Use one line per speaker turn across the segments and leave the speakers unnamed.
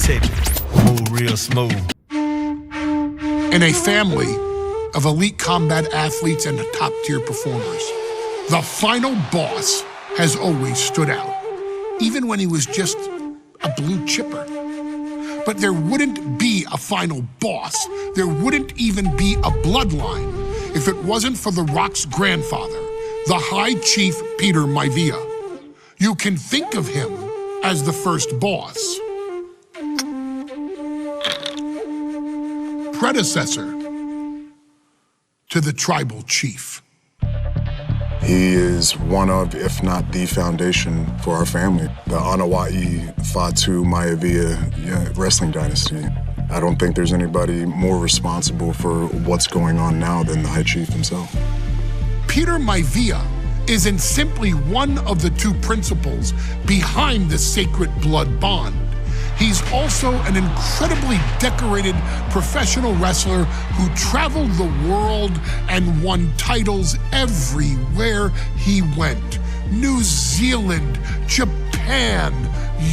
check it. Move real smooth.
In a family of elite combat athletes and top-tier performers, the final boss has always stood out, even when he was just a blue chipper. But there wouldn't be a final boss, there wouldn't even be a bloodline if it wasn't for The Rock's grandfather, the High Chief Peter Maivia. You can think of him as the first boss. Predecessor to the tribal chief.
He is one of, if not the foundation for our family. The Anawai Fatu Maivia wrestling dynasty. I don't think there's anybody more responsible for what's going on now than the High Chief himself.
Peter Maivia isn't simply one of the two principals behind the sacred blood bond. He's also an incredibly decorated professional wrestler who traveled the world and won titles everywhere he went. New Zealand, Japan,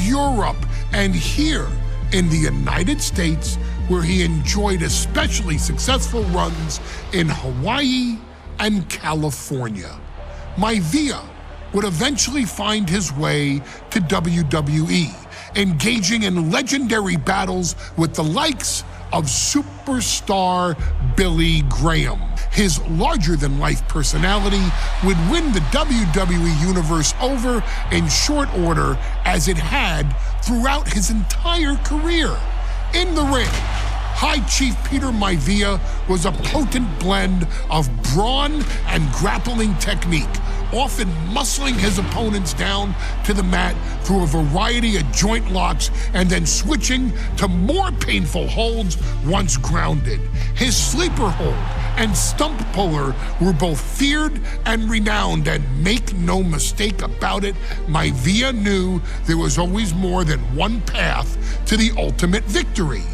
Europe, and here in the United States, where he enjoyed especially successful runs in Hawaii and California. Maivia would eventually find his way to WWE, engaging in legendary battles with the likes of superstar Billy Graham. His larger-than-life personality would win the WWE Universe over in short order, as it had throughout his entire career. In the ring, High Chief Peter Maivia was a potent blend of brawn and grappling technique, often muscling his opponents down to the mat through a variety of joint locks and then switching to more painful holds once grounded. His sleeper hold and stump puller were both feared and renowned, and make no mistake about it, Maivia knew there was always more than one path to the ultimate victory.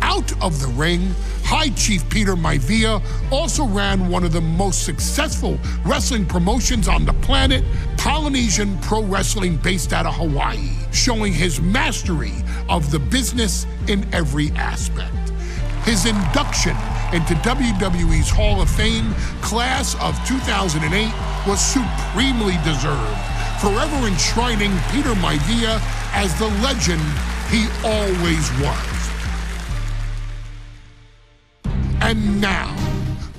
Out of the ring, High Chief Peter Maivia also ran one of the most successful wrestling promotions on the planet, Polynesian Pro Wrestling, based out of Hawaii, showing his mastery of the business in every aspect. His induction into WWE's Hall of Fame class of 2008 was supremely deserved, forever enshrining Peter Maivia as the legend he always was. And now,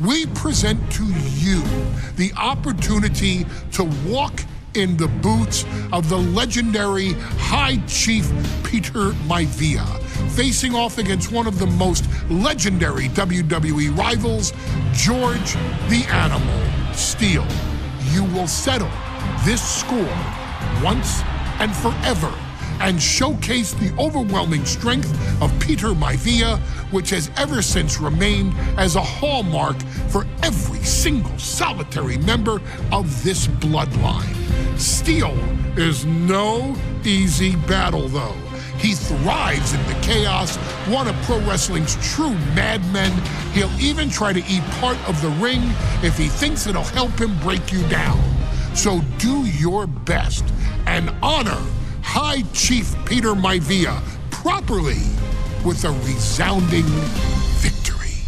we present to you the opportunity to walk in the boots of the legendary High Chief Peter Maivia, facing off against one of the most legendary WWE rivals, George the Animal Steele. You will settle this score once and forever, and showcase the overwhelming strength of Peter Maivia, which has ever since remained as a hallmark for every single solitary member of this bloodline. Steele is no easy battle, though. He thrives in the chaos, one of pro wrestling's true madmen. He'll even try to eat part of the ring if he thinks it'll help him break you down. So do your best and honor High Chief Peter Maivia properly with a resounding victory.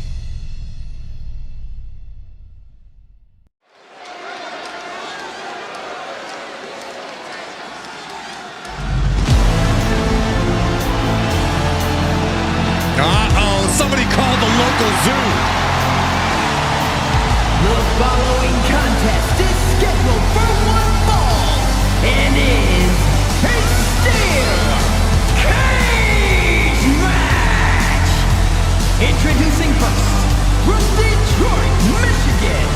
Uh-oh, somebody called the local zoo.
The following contest is scheduled for one fall and is a steel cage match! Introducing first, from Detroit, Michigan,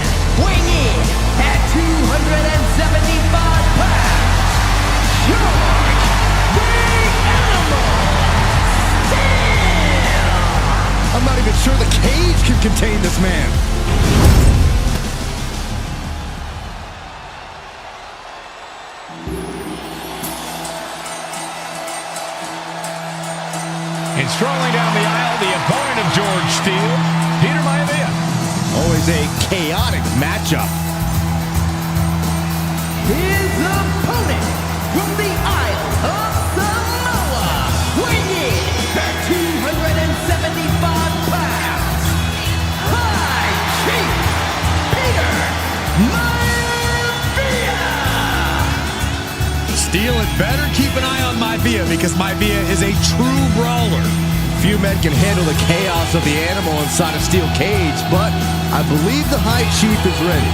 weighing in at 275 pounds, George the Animal Steele!
I'm not even sure the cage can contain this man. And strolling down the aisle, the opponent of George Steele, Peter Maivia. Always a chaotic matchup.
His opponent from the Isle of Samoa, weighing in at
Maivia because Maivia is a true brawler.
Few men can handle the chaos of the animal inside a steel cage, but I believe the High Chief is ready.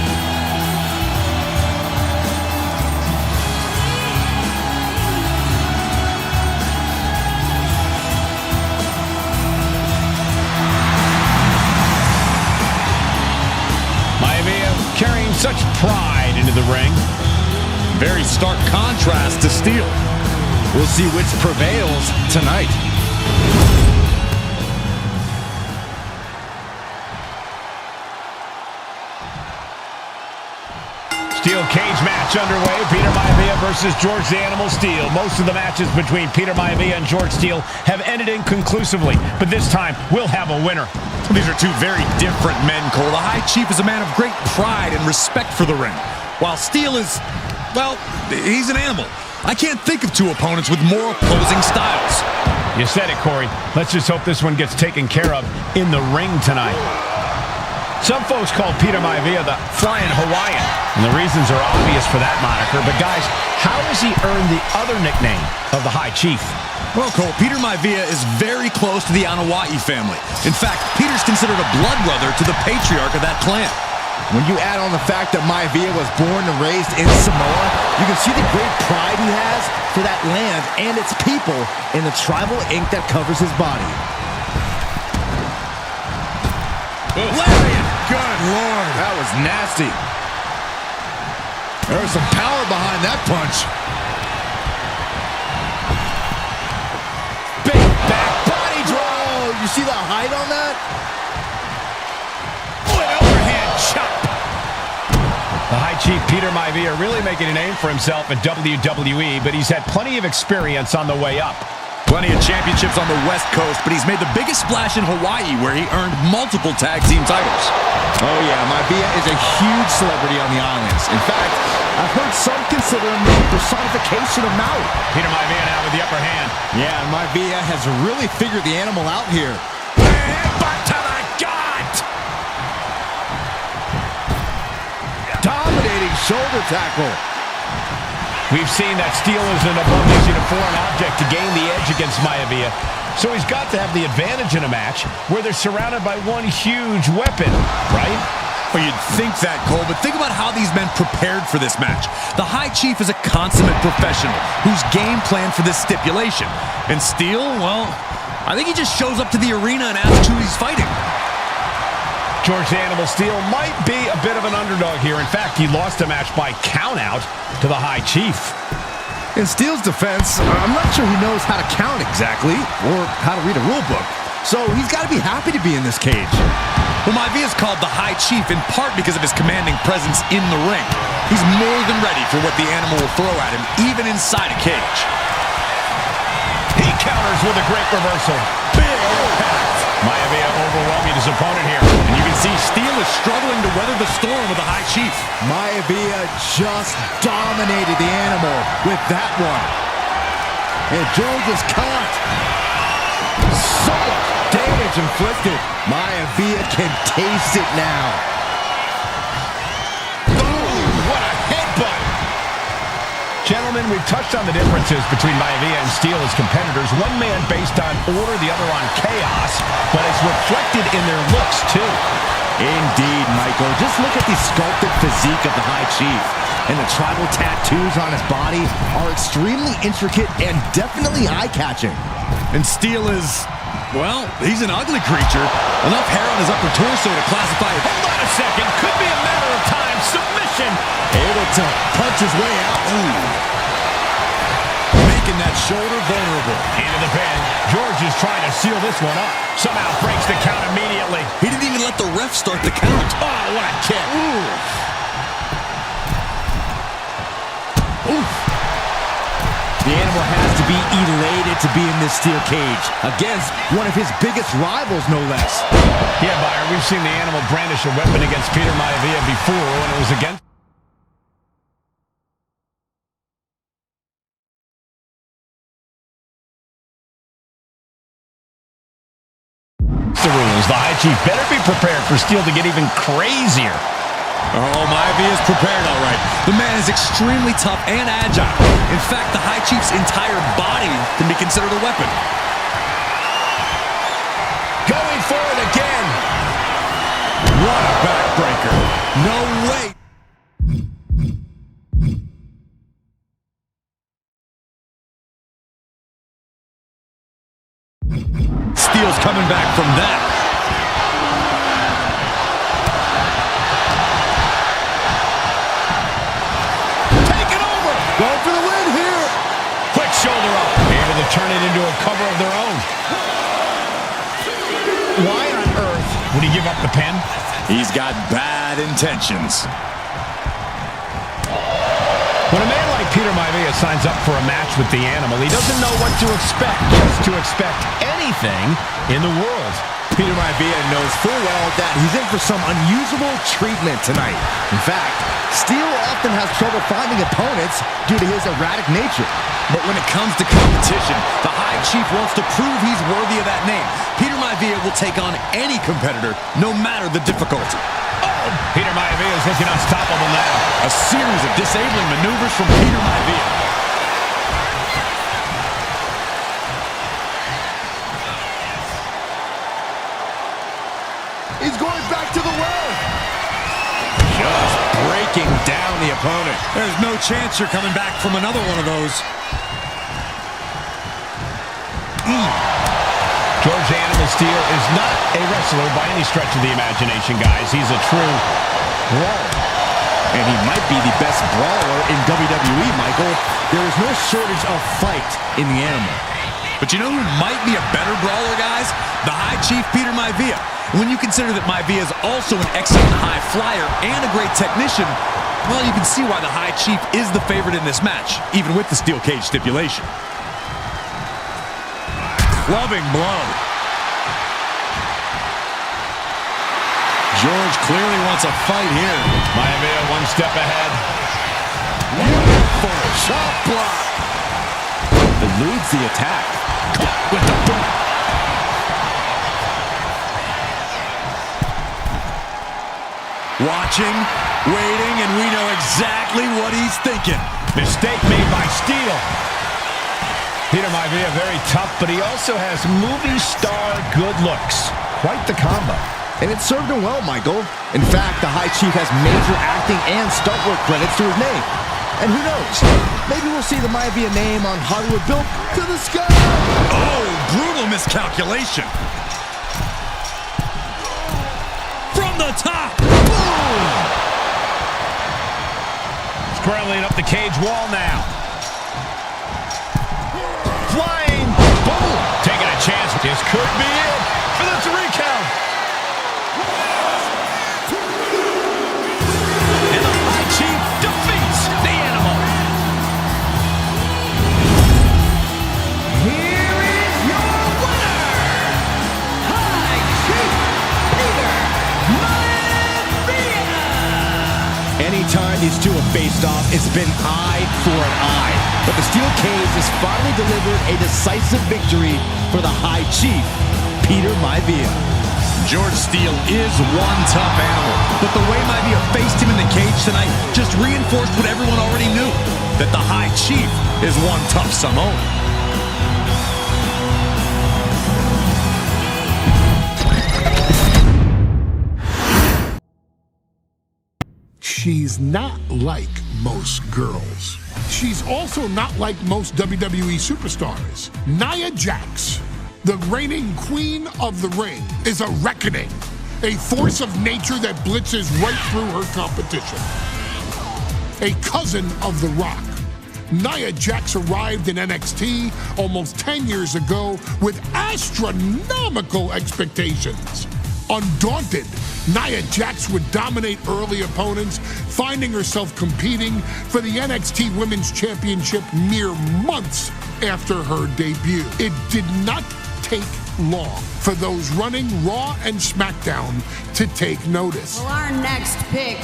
Maivia carrying such pride into the ring.
Very stark contrast to Steele.
We'll see which prevails tonight.
Steel cage match underway. Peter Maivia versus George the Animal Steele. Most of the matches between Peter Maivia and George Steele have ended inconclusively, but this time we'll have a winner.
These are two very different men, Cole. The High Chief is a man of great pride and respect for the ring, while Steele is, well, he's an animal. I can't think of two opponents with more opposing styles.
You said it, Corey. Let's just hope this one gets taken care of in the ring tonight. Some folks call Peter Maivia the Flying Hawaiian, and the reasons are obvious for that moniker. But guys, how has he earned the other nickname of the High Chief?
Well, Cole, Peter Maivia is very close to the Anoa'i family. In fact, Peter's considered a blood brother to the patriarch of that clan.
When you add on the fact that Maivia was born and raised in Samoa, you can see the great pride he has for that land and its people in the tribal ink that covers his body.
Lariat! Good Lord!
That was nasty.
There was some power behind that punch.
Big back body drop. You see the height on that?
An overhand chop.
The High Chief Peter Maivia really making a name for himself in WWE, but he's had plenty of experience on the way up.
Plenty of championships on the West Coast, but he's made the biggest splash in Hawaii, where he earned multiple tag team titles.
Oh yeah, Maivia is a huge celebrity on the islands. In fact, I've heard some consider him the personification of Maui.
Peter Maivia now with the upper hand.
Yeah, and Maivia has really figured the animal out here.
Headbutt to the gut!
Dominating shoulder tackle.
We've seen that Steele isn't above using a foreign object to gain the edge against Maivia, so he's got to have the advantage in a match where they're surrounded by one huge weapon, right?
Well, you'd think that, Cole, but think about how these men prepared for this match. The High Chief is a consummate professional who's game planned for this stipulation. And Steele, well, I think he just shows up to the arena and asks who he's fighting.
George the Animal Steele might be a bit of an underdog here. In fact, he lost a match by countout to the High Chief.
In Steele's defense, I'm not sure he knows how to count exactly or how to read a rule book. So he's got to be happy to be in this cage.
Well, Maivia is called the High Chief in part because of his commanding presence in the ring. He's more than ready for what the animal will throw at him, even inside a cage.
He counters with a great reversal.
Big impact.
Maivia overwhelming his opponent here.
And you can see Steele is struggling to weather the storm with the High Chief.
Maivia just dominated the animal with that one. And George is caught. So much damage inflicted. Maivia can taste it now.
What a headbutt! Gentlemen, we've touched on the differences between Maivia and Steele as competitors. One man based on order, the other on chaos, but it's reflected in their looks, too.
Indeed, Michael. Just look at the sculpted physique of the High Chief. And the tribal tattoos on his body are extremely intricate and definitely eye-catching.
And Steele is, well, he's an ugly creature. Enough hair on his upper torso to classify it.
Hold on a second. Could be a matter of time. Submission.
Able to punch his way out. Ooh.
Making that shoulder vulnerable.
Into the pin. George is trying to seal this one up. Somehow breaks the count immediately.
He didn't even let the ref start the count.
Oh, what a kick.
Ooh. Oof. The animal has to be elated to be in this steel cage against one of his biggest rivals, no less.
Yeah, Byron, we've seen the animal brandish a weapon against Peter Maivia before when it was against the rules. The High Chief better be prepared for Steele to get even crazier.
Oh, Maivia is prepared all right. The man is extremely tough and agile. In fact, the High Chief's entire body can be considered a weapon.
Going for it again. What a backbreaker. No way.
Steele's coming back from that.
Taking over. Going for the win here.
Quick shoulder up. Able to turn it into a cover of their own. Why on earth would he give up the pin?
He's got bad intentions.
When a man like Peter Maivia signs up for a match with the Animal, he doesn't know what to expect. Just to expect anything in the world.
Peter Maivia knows full well that he's in for some unusual treatment tonight. In fact, Steele often has trouble finding opponents due to his erratic nature.
But when it comes to competition, the High Chief wants to prove he's worthy of that name. Peter Maivia will take on any competitor, no matter the difficulty.
Oh, Peter Maivia is looking unstoppable now.
A series of disabling maneuvers from Peter Maivia.
He's going back to the well.
Just breaking down the opponent. There's no chance you're coming back from another one of those.
George Animal Steele is not a wrestler by any stretch of the imagination, guys. He's a true brawler.
And he might be the best brawler in WWE, Michael. There is no shortage of fight in the Animal.
But you know who might be a better brawler, guys? The High Chief, Peter Maivia. When you consider that Maivia is also an excellent high flyer and a great technician, well, you can see why the High Chief is the favorite in this match, even with the steel cage stipulation. Clubbing blow. George clearly wants a fight here.
Maivia one step ahead.
For a chop block. Eludes the attack. Caught with the boot.
Watching, waiting, and we know exactly what he's thinking.
Mistake made by Steele. Peter Maivia very tough, but he also has movie star good looks. Quite the combo.
And it served him well, Michael. In fact, the High Chief has major acting and stunt work credits to his name. And who knows? Maybe we'll see the Maivia name on Hollywood built to the sky.
Oh, brutal miscalculation. From the top. Boom!
Scrambling up the cage wall now. Flying. Boom. Taking a chance. This could be it for the 3 count. And the High Chief defeats the Animal.
Here is your winner, High Chief Peter Maivia.
Anytime these two have faced off, it's been eye for an eye. But the steel cage has finally delivered a decisive victory for the High Chief, Peter Maivia.
George Steele is one tough animal, but the way Maivia faced him in the cage tonight just reinforced what everyone already knew, that the High Chief is one tough Samoan.
She's not like most girls. She's also not like most WWE superstars. Nia Jax, the reigning queen of the ring, is a reckoning, a force of nature that blitzes right through her competition. A cousin of The Rock, Nia Jax arrived in NXT almost 10 years ago with astronomical expectations. Undaunted, Nia Jax would dominate early opponents, finding herself competing for the NXT Women's Championship mere months after her debut. It did not take long for those running Raw and SmackDown to take notice.
Well, our next pick,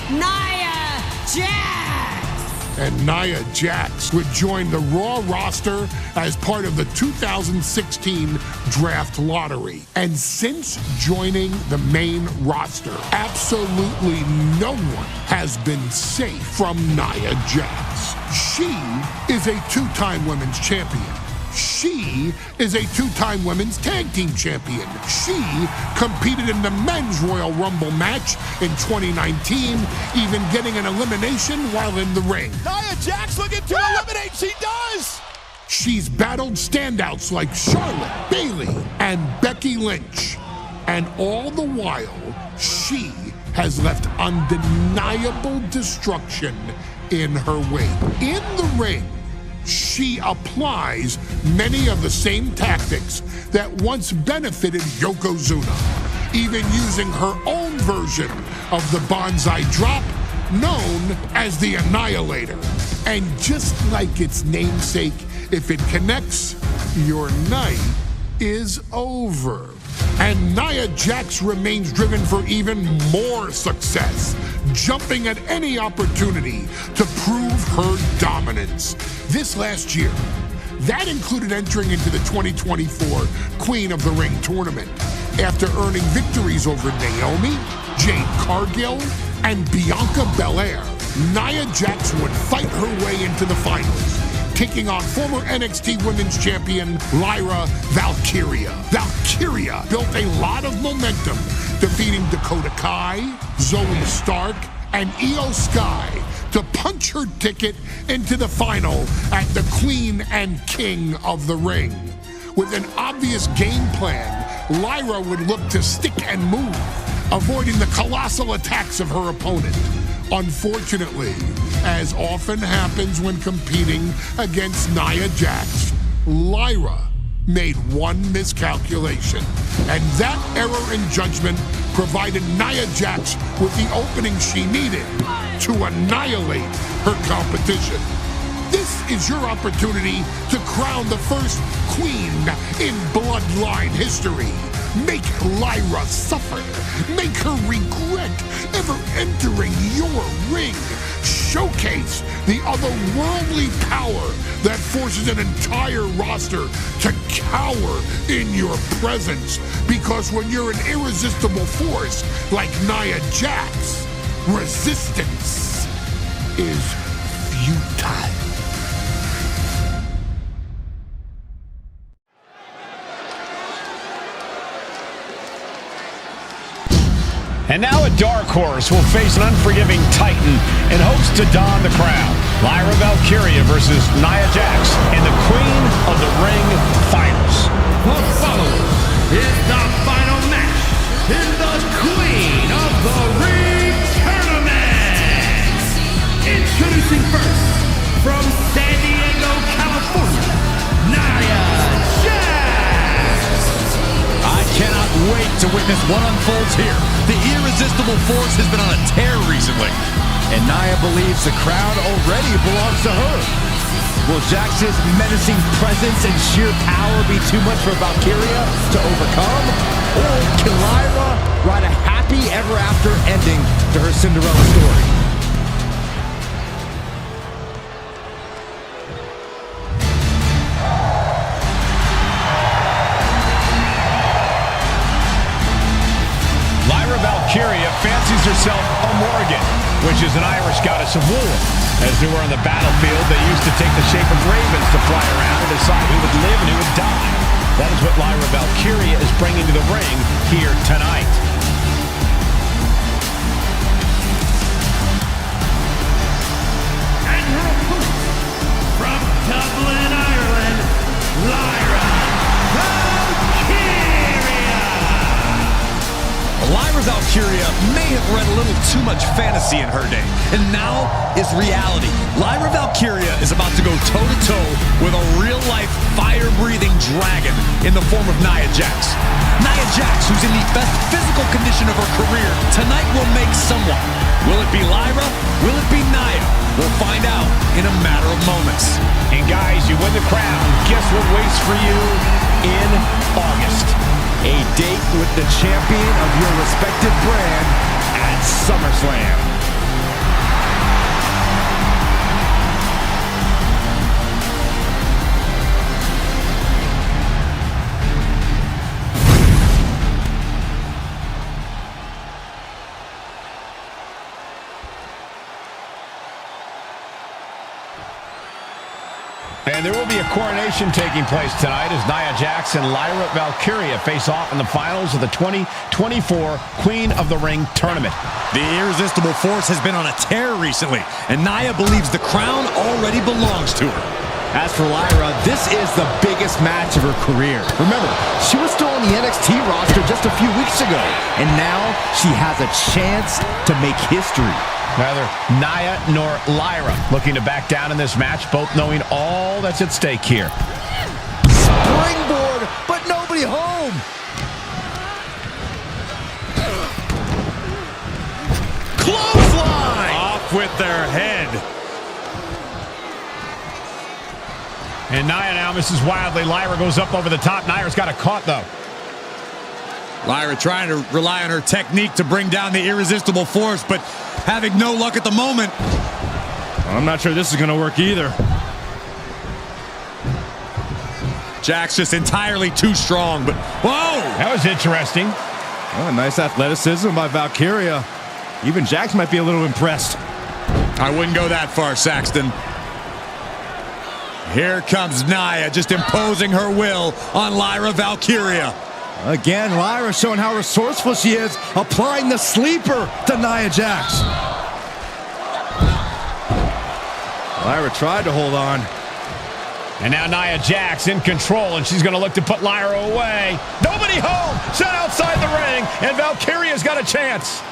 Nia Jax.
and Nia Jax would join the Raw roster as part of the 2016 draft lottery. And since joining the main roster, absolutely no one has been safe from Nia Jax. She is a two-time women's champion. She is a two-time women's tag team champion. She competed in the men's Royal Rumble match in 2019, even getting an elimination while in the ring.
Nia Jax looking to eliminate. She does.
She's battled standouts like Charlotte, Bayley, and Becky Lynch. And all the while, she has left undeniable destruction in her wake. In the ring, she applies many of the same tactics that once benefited Yokozuna, even using her own version of the Banzai Drop, known as the Annihilator. And just like its namesake, if it connects, your night is over. And Nia Jax remains driven for even more success, jumping at any opportunity to prove her dominance. This last year, that included entering into the 2024 Queen of the Ring tournament after earning victories over Naomi, Jade Cargill, and Bianca Belair. Nia Jax would fight her way into the finals, taking on former NXT Women's Champion Lyra Valkyria. Valkyria built a lot of momentum, defeating Dakota Kai, Zoe Stark, and Io Sky to punch her ticket into the final at the Queen and King of the Ring. With an obvious game plan, Lyra would look to stick and move, avoiding the colossal attacks of her opponent. Unfortunately, as often happens when competing against Nia Jax, Lyra made one miscalculation, and that error in judgment provided Nia Jax with the opening she needed to annihilate her competition. This is your opportunity to crown the first queen in Bloodline history. Make Lyra suffer. Make her regret ever entering your ring. Showcase the otherworldly power that forces an entire roster to cower in your presence. Because when you're an irresistible force like Nia Jax, resistance is futile.
And now a dark horse will face an unforgiving titan in hopes to don the crown. Lyra Valkyria versus Nia Jax in the Queen of the Ring finals.
The following is the final match in the Queen of the Ring tournament. Introducing first, from San Diego, California, Nia Jax.
I cannot wait to witness what unfolds here. The irresistible force has been on a tear recently.
And Nia believes the crowd already belongs to her. Will Jax's menacing presence and sheer power be too much for Valkyria to overcome? Or can Lyra write a happy ever after ending to her Cinderella story?
Valkyria fancies herself a Morrigan, which is an Irish goddess of war. As they were on the battlefield, they used to take the shape of ravens to fly around and decide who would live and who would die. That is what Lyra Valkyria is bringing to the ring here tonight.
And her opponent, from Dublin, Ireland, Lyra Valkyria.
Lyra Valkyria may have read a little too much fantasy in her day, and now is reality. Lyra Valkyria is about to go toe-to-toe with a real-life, fire-breathing dragon in the form of Nia Jax. Nia Jax, who's in the best physical condition of her career, tonight will make someone. Will it be Lyra? Will it be Nia? We'll find out in a matter of moments.
And guys, you win the crown. Guess what waits for you in August?
A date with the champion of your respective brand at SummerSlam.
And there will be a coronation taking place tonight as Nia Jax and Lyra Valkyria face off in the finals of the 2024 Queen of the Ring tournament.
The irresistible force has been on a tear recently, and Nia believes the crown already belongs to her.
As for Lyra, this is the biggest match of her career. Remember, she was still on the NXT roster just a few weeks ago, and now she has a chance to make history.
Neither Nia nor Lyra looking to back down in this match, both knowing all that's at stake here.
Springboard, but nobody home.
Clothesline! Off with their head.
And Nia now misses wildly. Lyra goes up over the top. Nia's got a caught, though.
Lyra trying to rely on her technique to bring down the irresistible force, but having no luck at the moment.
I'm not sure this is going to work either.
Jax just entirely too strong, but whoa!
That was interesting.
Oh, nice athleticism by Valkyria. Even Jax might be a little impressed.
I wouldn't go that far, Saxton. Here comes Nia, just imposing her will on Lyra Valkyria.
Again, Lyra showing how resourceful she is, applying the sleeper to Nia Jax.
Lyra tried to hold on.
And now Nia Jax in control, and she's going to look to put Lyra away. Nobody home! Set outside the ring, and Valkyria's got a chance.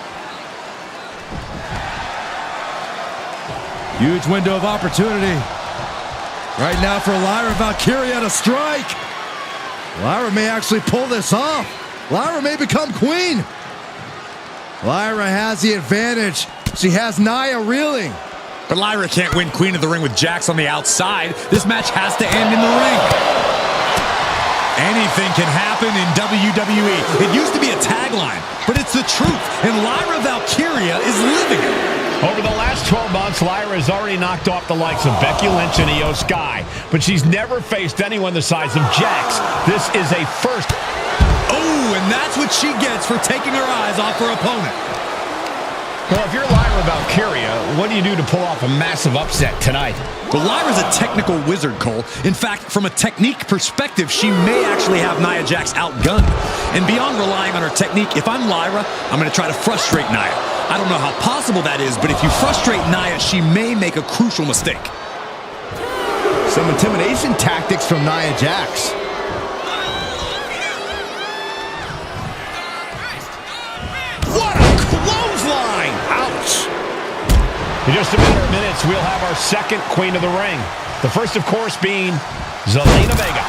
Huge window of opportunity. Right now for Lyra Valkyria to strike. Lyra may actually pull this off. Lyra may become queen. Lyra has the advantage. She has Nia reeling.
But Lyra can't win Queen of the Ring with Jax on the outside. This match has to end in the ring. Anything can happen in WWE. It used to be a tagline, but it's the truth. And Lyra Valkyria is living it.
Over the last 12 months, Lyra has already knocked off the likes of Becky Lynch and Io Sky, but she's never faced anyone the size of Jax. This is a first.
Oh, and that's what she gets for taking her eyes off her opponent.
Well, if you're Lyra Valkyria, what do you do to pull off a massive upset tonight?
Well, Lyra's a technical wizard, Cole. In fact, from a technique perspective, she may actually have Nia Jax outgunned. And beyond relying on her technique, if I'm Lyra, I'm going to try to frustrate Nia. I don't know how possible that is, but if you frustrate Nia, she may make a crucial mistake.
Some intimidation tactics from Nia Jax.
What a clothesline! Ouch!
In just a matter of minutes, we'll have our second Queen of the Ring. The first, of course, being Zelina Vega.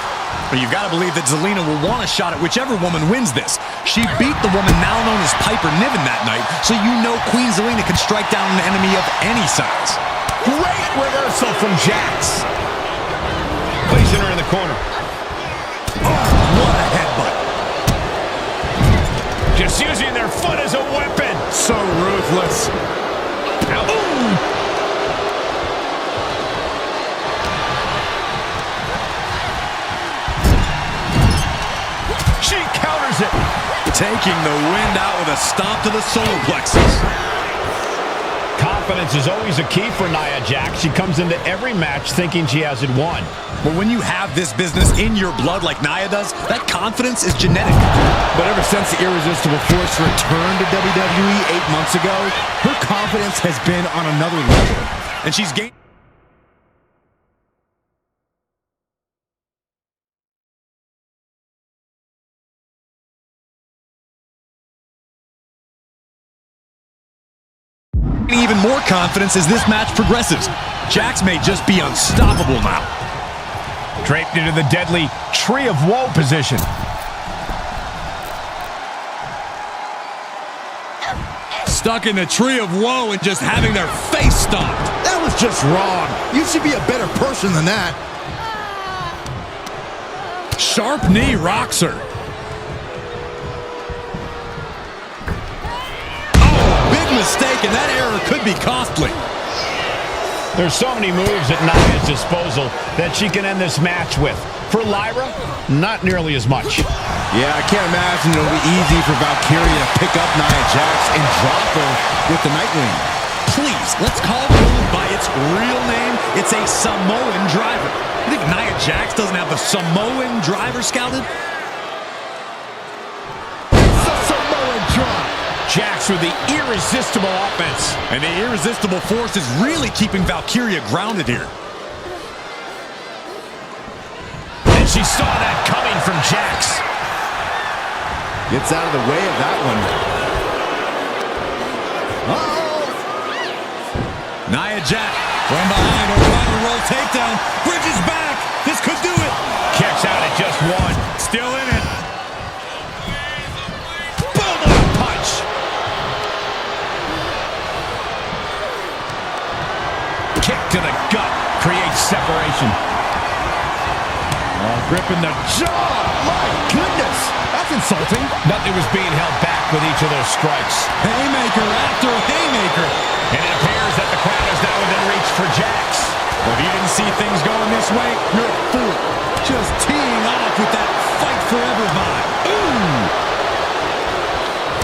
But you've got to believe that Zelina will want a shot at whichever woman wins this. She beat the woman now known as Piper Niven that night, so you know Queen Zelina can strike down an enemy of any size.
Great reversal from Jax. Placing her in the corner.
Oh, what a headbutt.
Just using their foot as a weapon.
So ruthless.
Ooh. She counters it.
Taking the wind out with a stomp to the solar plexus.
Confidence is always a key for Nia Jax. She comes into every match thinking she has it won.
But when you have this business in your blood like Nia does, that confidence is genetic.
But ever since the irresistible force returned to WWE 8 months ago, her confidence has been on another level.
And she's gained. Even more confidence as this match progresses. Jax may just be unstoppable now.
Draped into the deadly Tree of Woe position.
Stuck in the Tree of Woe and just having their face stomped.
That was just wrong. You should be a better person than that.
Sharp knee rocks her. Mistake, and that error could be costly.
There's so many moves at Nia's disposal that she can end this match with. For Lyra, not nearly as much.
Yeah, I can't imagine it'll be easy for Valkyria to pick up Nia Jax and drop her with the Nightwing.
Please, let's call the move by its real name. It's a Samoan driver. You think Nia Jax doesn't have the Samoan driver scouted?
Samoan drop.
Jax with the irresistible offense.
And the irresistible force is really keeping Valkyria grounded here.
And she saw that coming from Jax.
Gets out of the way of that one.
Nia Jax from behind, O'Connor roll takedown. Bridges back. This could do it.
Kicks out at just one.
Still in it.
Boom, what a punch. Kick to the gut creates separation.
Oh, gripping the jaw. My goodness. That's insulting.
Nothing was being held back with each of those strikes.
Haymaker after haymaker.
And it appears that the crowd is now within reach for Jax.
Well, if you didn't see things going this way, you're a fool. Just teeing off with that fight forever vibe. Ooh!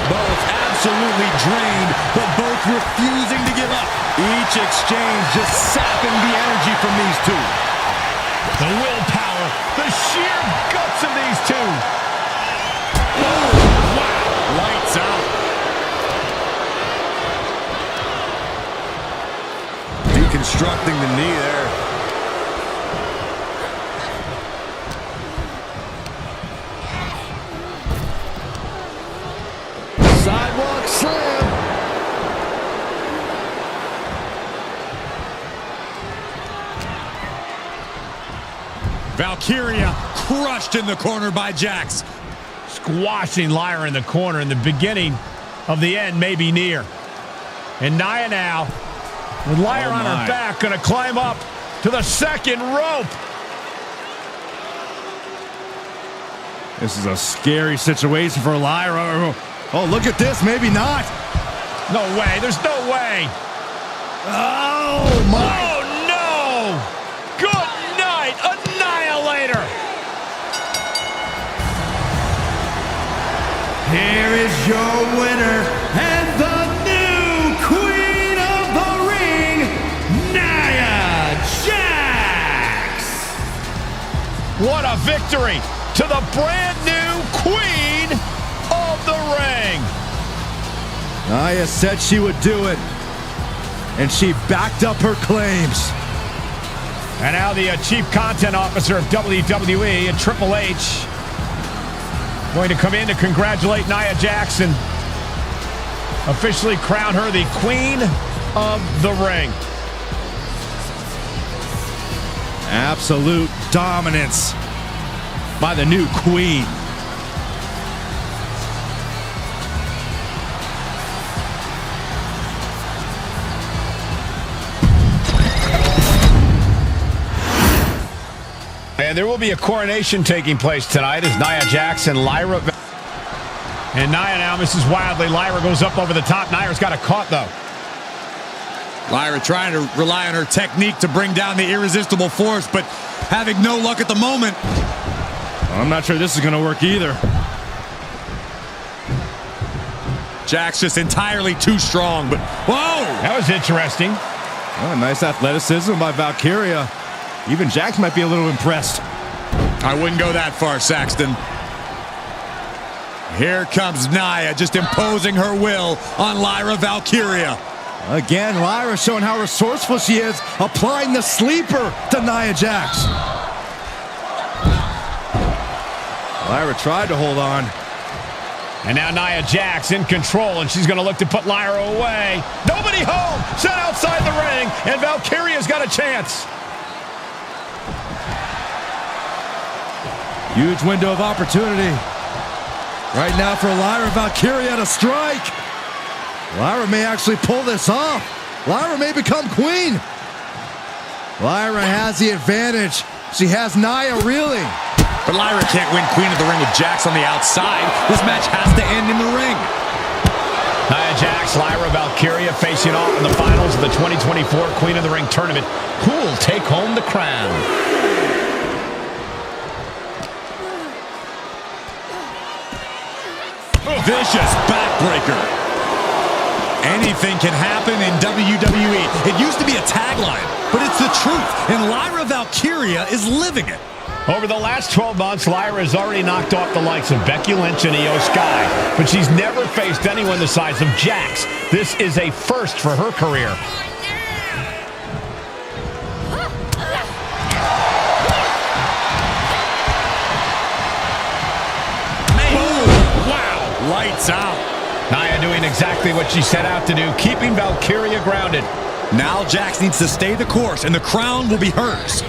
Both absolutely drained, but both refusing to give up. Each exchange just sapping the energy from these two.
The willpower, the sheer guts of these two.
Oh, wow. Lights out. Deconstructing the knee there.
Sidewalk slam.
Valkyria crushed in the corner by Jax.
Squashing Lyra in the corner, and the beginning of the end may be near. And Nia now, with Lyra on her back, going to climb up to the second rope.
This is a scary situation for Lyra. Oh, look at this. Maybe not.
No way. There's no way.
Oh, my.
Oh, no. Good night, Annihilator.
Here is your winner and the new Queen of the Ring, Nia Jax!
What a victory to the brand new Queen of the Ring.
Nia said she would do it, and she backed up her claims.
And now the Chief Content Officer of WWE and Triple H going to come in to congratulate Nia Jax and officially crown her the Queen of the Ring.
Absolute dominance by the new queen.
And there will be a coronation taking place tonight as Nia Jax and Lyra. And Nia now misses wildly. Lyra goes up over the top. Nia's got a caught, though.
Lyra trying to rely on her technique to bring down the irresistible force, but having no luck at the moment.
I'm not sure this is going to work either.
Jax just entirely too strong, but whoa!
That was interesting.
Oh, nice athleticism by Valkyria. Even Jax might be a little impressed.
I wouldn't go that far, Saxton. Here comes Nia, just imposing her will on Lyra Valkyria.
Again, Lyra showing how resourceful she is, applying the sleeper to Nia Jax. Lyra tried to hold on.
And now Nia Jax in control, and she's going to look to put Lyra away. Nobody home! Set outside the ring, and Valkyria's got a chance.
Huge window of opportunity. Right now for Lyra Valkyria to strike. Lyra may actually pull this off. Lyra may become queen. Lyra has the advantage. She has Nia reeling.
But Lyra can't win Queen of the Ring with Jax on the outside. This match has to end in the ring.
Nia Jax, Lyra Valkyria facing off in the finals of the 2024 Queen of the Ring tournament. Who will take home the crown?
Vicious backbreaker. Anything can happen in WWE. It used to be a tagline. but it's the truth, and Lyra Valkyria is living it.
Over the last 12 months, Lyra has already knocked off the likes of Becky Lynch and Io Sky, but she's never faced anyone the size of Jax. This is a first for her career.
Wow, lights out.
Nia doing exactly what she set out to do, keeping Valkyria grounded.
Now Jax needs to stay the course, and the crown will be hers.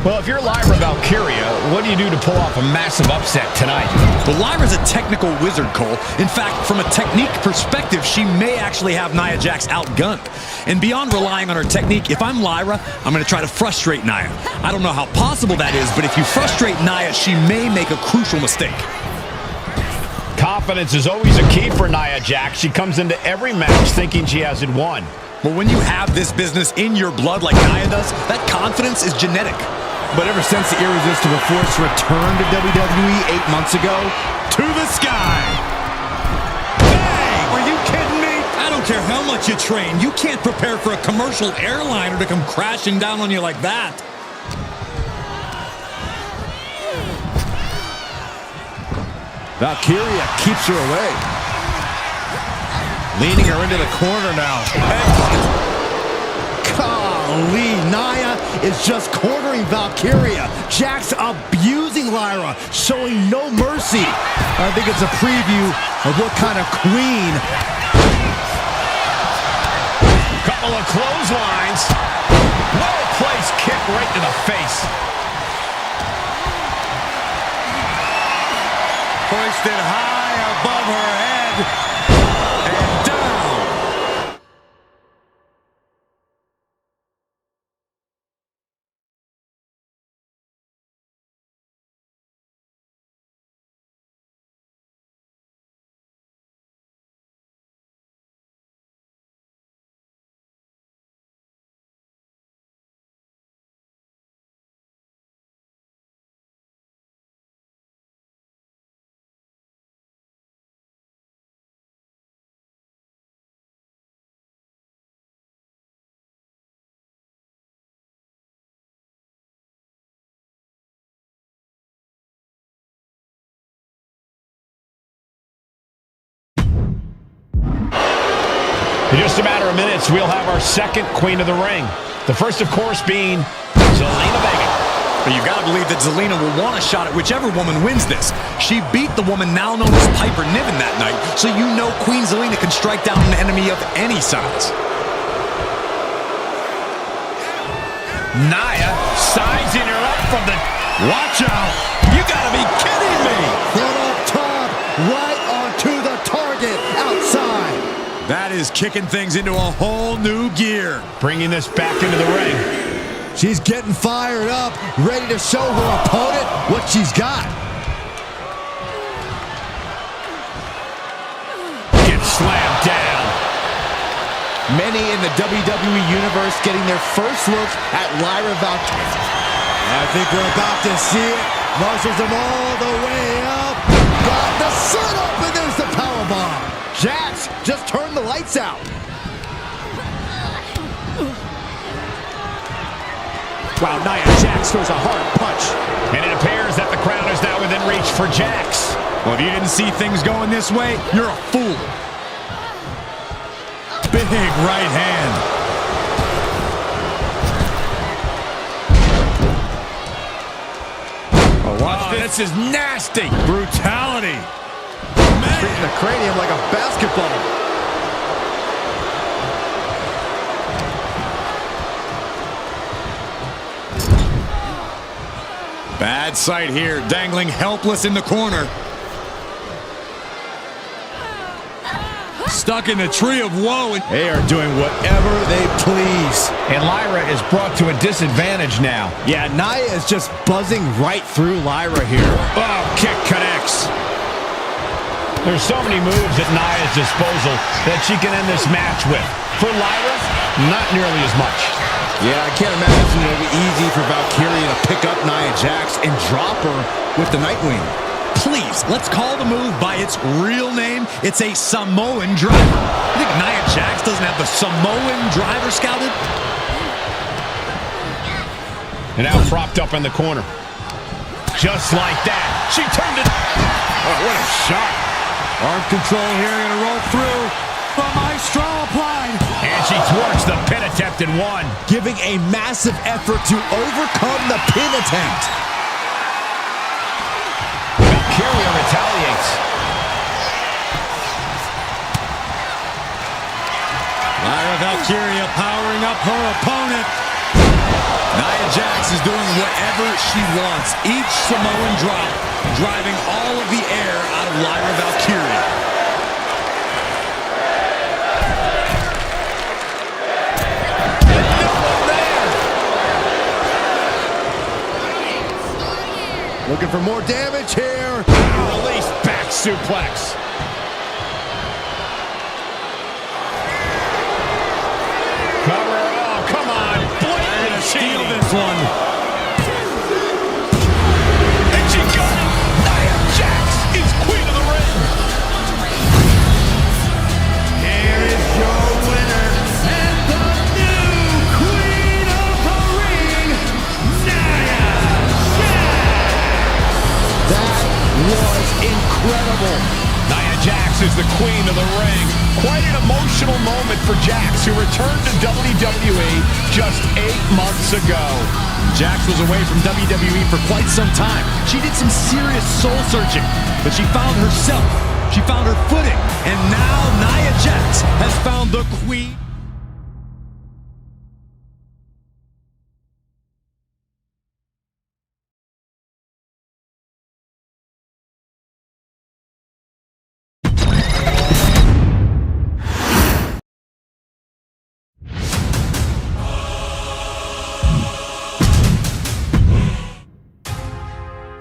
Well, if you're Lyra Valkyria, what do you do to pull off a massive upset tonight?
Well, Lyra's a technical wizard, Cole. In fact, from a technique perspective, she may actually have Nia Jax outgunned. And beyond relying on her technique, if I'm Lyra, I'm going to try to frustrate Nia. I don't know how possible that is, but if you frustrate Nia, she may make a crucial mistake.
Confidence is always a key for Nia Jax. She comes into every match thinking she has it won.
But when you have this business in your blood like Nia does, that confidence is genetic.
But ever since the Irresistible Force returned to WWE 8 months ago,
To the sky! Bang! Are you kidding me? I don't care how much you train. You can't prepare for a commercial airliner to come crashing down on you like that.
Valkyria keeps her away. Leaning her into the corner now. Golly, Nia is just cornering Valkyria. Jax abusing Lyra, showing no mercy. I think it's a preview of what kind of queen.
Couple of clotheslines. Well-placed kick right to the face.
Hoisted high above her head. And down.
In just a matter of minutes, we'll have our second Queen of the Ring. The first, of course, being Zelina Vega.
But you've got to believe that Zelina will want a shot at whichever woman wins this. She beat the woman now known as Piper Niven that night, so you know Queen Zelina can strike down an enemy of any size.
Nia sizing her up from the...
Watch out! You gotta be kidding me!
From up top, right onto the target, outside.
That is kicking things into a whole new gear.
Bringing this back into the ring.
She's getting fired up, ready to show her opponent what she's got.
Gets slammed down.
Many in the WWE Universe getting their first look at Lyra Valkyria. I think we're about to see it. Marshals them all the way up. Got the setup, and there's the powerbomb. Jax just turned the lights out.
Wow, Nia Jax throws a hard punch.
And it appears that the crown is now within reach for Jax.
Well, if you didn't see things going this way, you're a fool. Big right hand.
Oh, watch this. This is nasty.
Brutality.
Treating the cranium like a basketball.
Bad sight here, dangling helpless in the corner. Stuck in the tree of woe.
They are doing whatever they please.
And Lyra is brought to a disadvantage now.
Yeah, Nia is just buzzing right through Lyra here.
Oh, kick connects. There's so many moves at Nia's disposal that she can end this match with. For Lyra, not nearly as much.
Yeah, I can't imagine it'll be easy for Valkyria to pick up Nia Jax and drop her with the Nightwing.
Please, let's call the move by its real name. It's a Samoan driver. You think Nia Jax doesn't have the Samoan driver scouted?
And now propped up in the corner. Just like that. She turned it.
Oh, what a shot. Arm control here, gonna roll through. From Astro applied.
And she thwarts the pin attempt in one.
Giving a massive effort to overcome the pin attempt.
Valkyria retaliates.
Lyra Valkyria powering up her opponent.
Nia Jax is doing whatever she wants. Each Samoan drop driving all of the air out of Lyra Valkyria.
Looking for more damage here.
Release back suplex. Cover. Oh, come on. Blatant
Steal
cheating.
this one.
And she got it. Nia Jax is queen of the ring.
Here is your winner and the new queen of the ring, Nia Jax.
That was incredible.
Nia Jax is the queen of the ring. Quite an emotional moment for Jax, who returned to WWE just 8 months ago.
Jax was away from WWE for quite some time. She did some serious soul searching, but she found herself. She found her footing, and now Nia Jax has found the queen.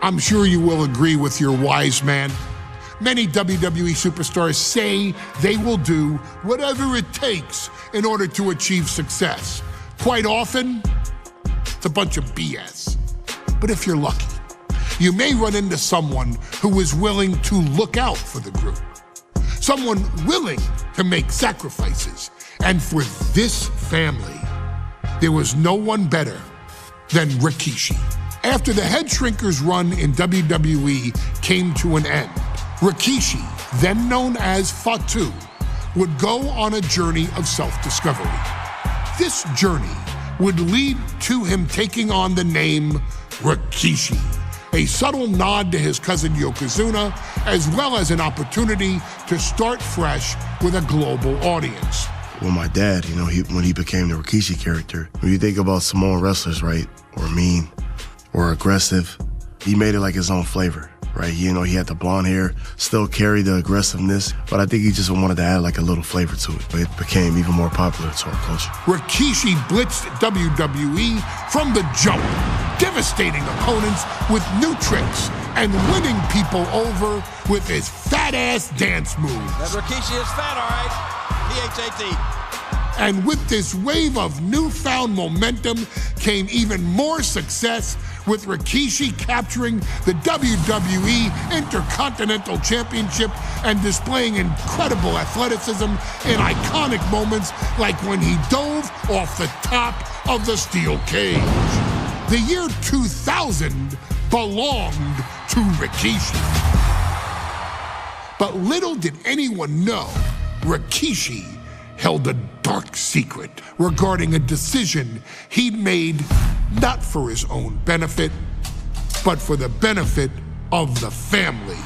I'm sure you will agree with your wise man. Many WWE superstars say they will do whatever it takes in order to achieve success. Quite often, it's a bunch of BS. But if you're lucky, you may run into someone who is willing to look out for the group. Someone willing to make sacrifices. And for this family, there was no one better than Rikishi. After the Head Shrinkers run in WWE came to an end, Rikishi, then known as Fatu, would go on a journey of self-discovery. This journey would lead to him taking on the name Rikishi, a subtle nod to his cousin Yokozuna, as well as an opportunity to start fresh with a global audience.
Well, my dad, you know, when he became the Rikishi character, when you think about Samoan wrestlers, right, or mean, or aggressive, he made it like his own flavor, right? You know, he had the blonde hair, still carried the aggressiveness, but I think he just wanted to add like a little flavor to it. But it became even more popular to our culture.
Rikishi blitzed WWE from the jump, devastating opponents with new tricks and winning people over with his fat-ass dance moves.
That Rikishi is fat, all right. P-H-A-T.
And with this wave of newfound momentum came even more success, with Rikishi capturing the WWE Intercontinental Championship and displaying incredible athleticism in iconic moments like when he dove off the top of the steel cage. The year 2000 belonged to Rikishi. But little did anyone know, Rikishi held a dark secret regarding a decision he'd made not for his own benefit, but for the benefit of the family.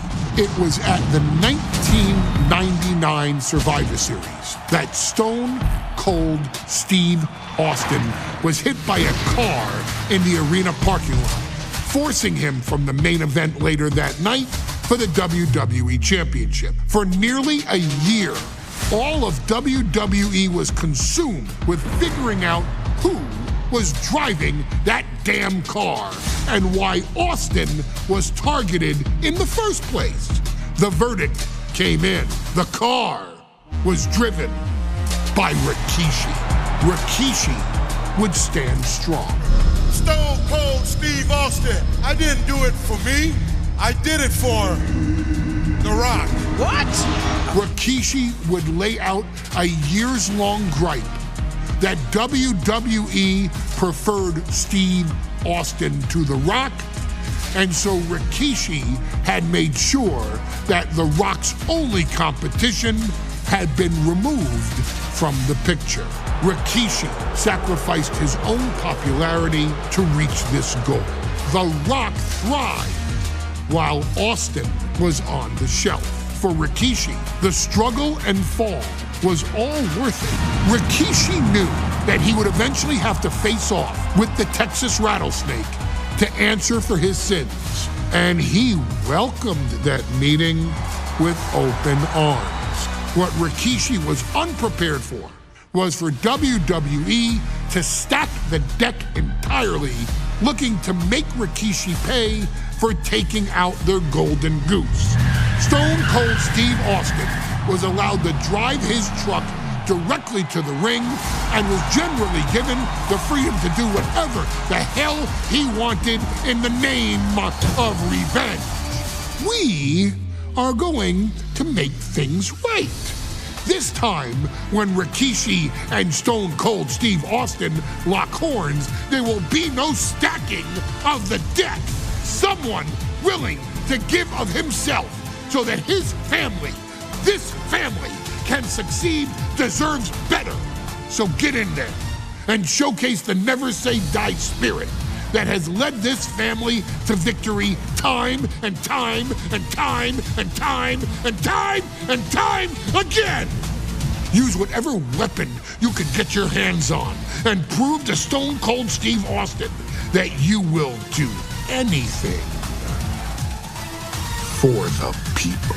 It was at the 1999 Survivor Series that Stone Cold Steve Austin was hit by a car in the arena parking lot, forcing him from the main event later that night for the WWE Championship. For nearly a year, all of WWE was consumed with figuring out who was driving that damn car and why Austin was targeted in the first place. The verdict came in. The car was driven by Rikishi. Rikishi would stand strong.
Stone Cold Steve Austin. I didn't do it for me. I did it for The Rock.
What?
Rikishi would lay out a years-long gripe that WWE preferred Steve Austin to The Rock, and so Rikishi had made sure that The Rock's only competition had been removed from the picture. Rikishi sacrificed his own popularity to reach this goal. The Rock thrived while Austin was on the shelf. For Rikishi, the struggle and fall was all worth it. Rikishi knew that he would eventually have to face off with the Texas Rattlesnake to answer for his sins, and he welcomed that meeting with open arms. What Rikishi was unprepared for was for WWE to stack the deck entirely, looking to make Rikishi pay for taking out their golden goose. Stone Cold Steve Austin was allowed to drive his truck directly to the ring and was generally given the freedom to do whatever the hell he wanted in the name of revenge. We are going to make things right. This time, when Rikishi and Stone Cold Steve Austin lock horns, there will be no stacking of the deck. Someone willing to give of himself so that his family, this family, can succeed, deserves better. So get in there and showcase the never say die spirit that has led this family to victory time and time and time and time and time and time again. Use whatever weapon you can get your hands on and prove to Stone Cold Steve Austin that you will do anything for the people.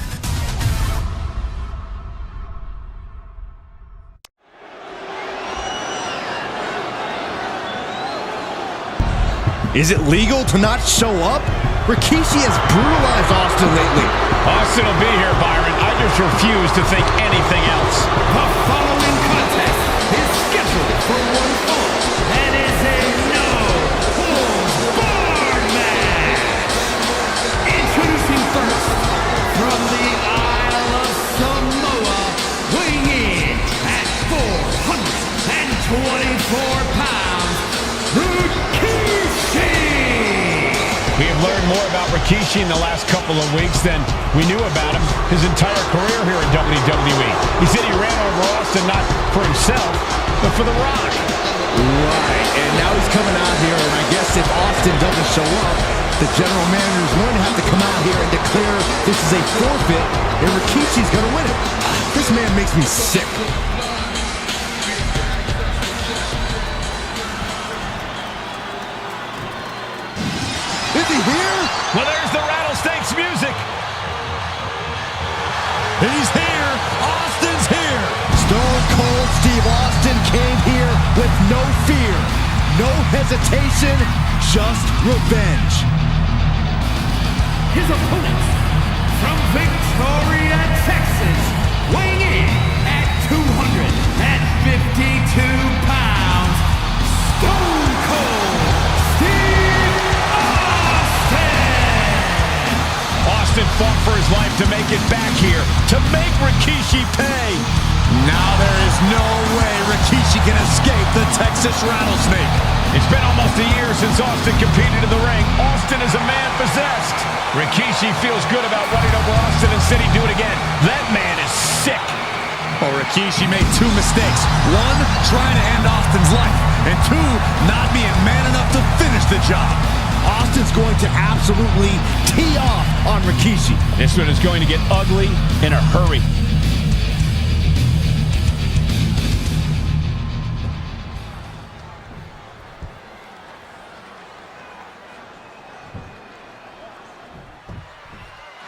Is it legal to not show up? Rikishi has brutalized Austin lately.
Austin will be here, Byron. I just refuse to think anything else.
The following contest is scheduled for one fall and is a no-holds-barred match. Introducing first, from the Isle of Samoa, weighing in at 424 pounds, Rikishi!
We have learned more about Rikishi in the last couple of weeks than we knew about him his entire career here in WWE. He said he ran over Austin not for himself, but for The Rock.
Right, and now he's coming out here, and I guess if Austin doesn't show up, the general manager is going to have to come out here and declare this is a forfeit, and Rikishi's going to win it. This man makes me sick. Is he here?
Well, there's the Rattlesnake's music.
He's here. Austin's here. Stone Cold Steve Austin came here with no fear, no hesitation, just revenge.
His opponent, from Victoria, Texas, weighing in at 252 pounds, Stone Cold Steve Austin!
Austin fought for his life to make it back here, to make Rikishi pay.
Now there is no way Rikishi can escape the Texas Rattlesnake.
It's been almost a year since Austin competed in the ring. Austin is a man possessed. Rikishi feels good about running over Austin and said he'd do it again. That man is sick.
Well, Rikishi made two mistakes. One, trying to end Austin's life. And two, not being man enough to finish the job.
Austin's going to absolutely tee off on Rikishi.
This one is going to get ugly in a hurry.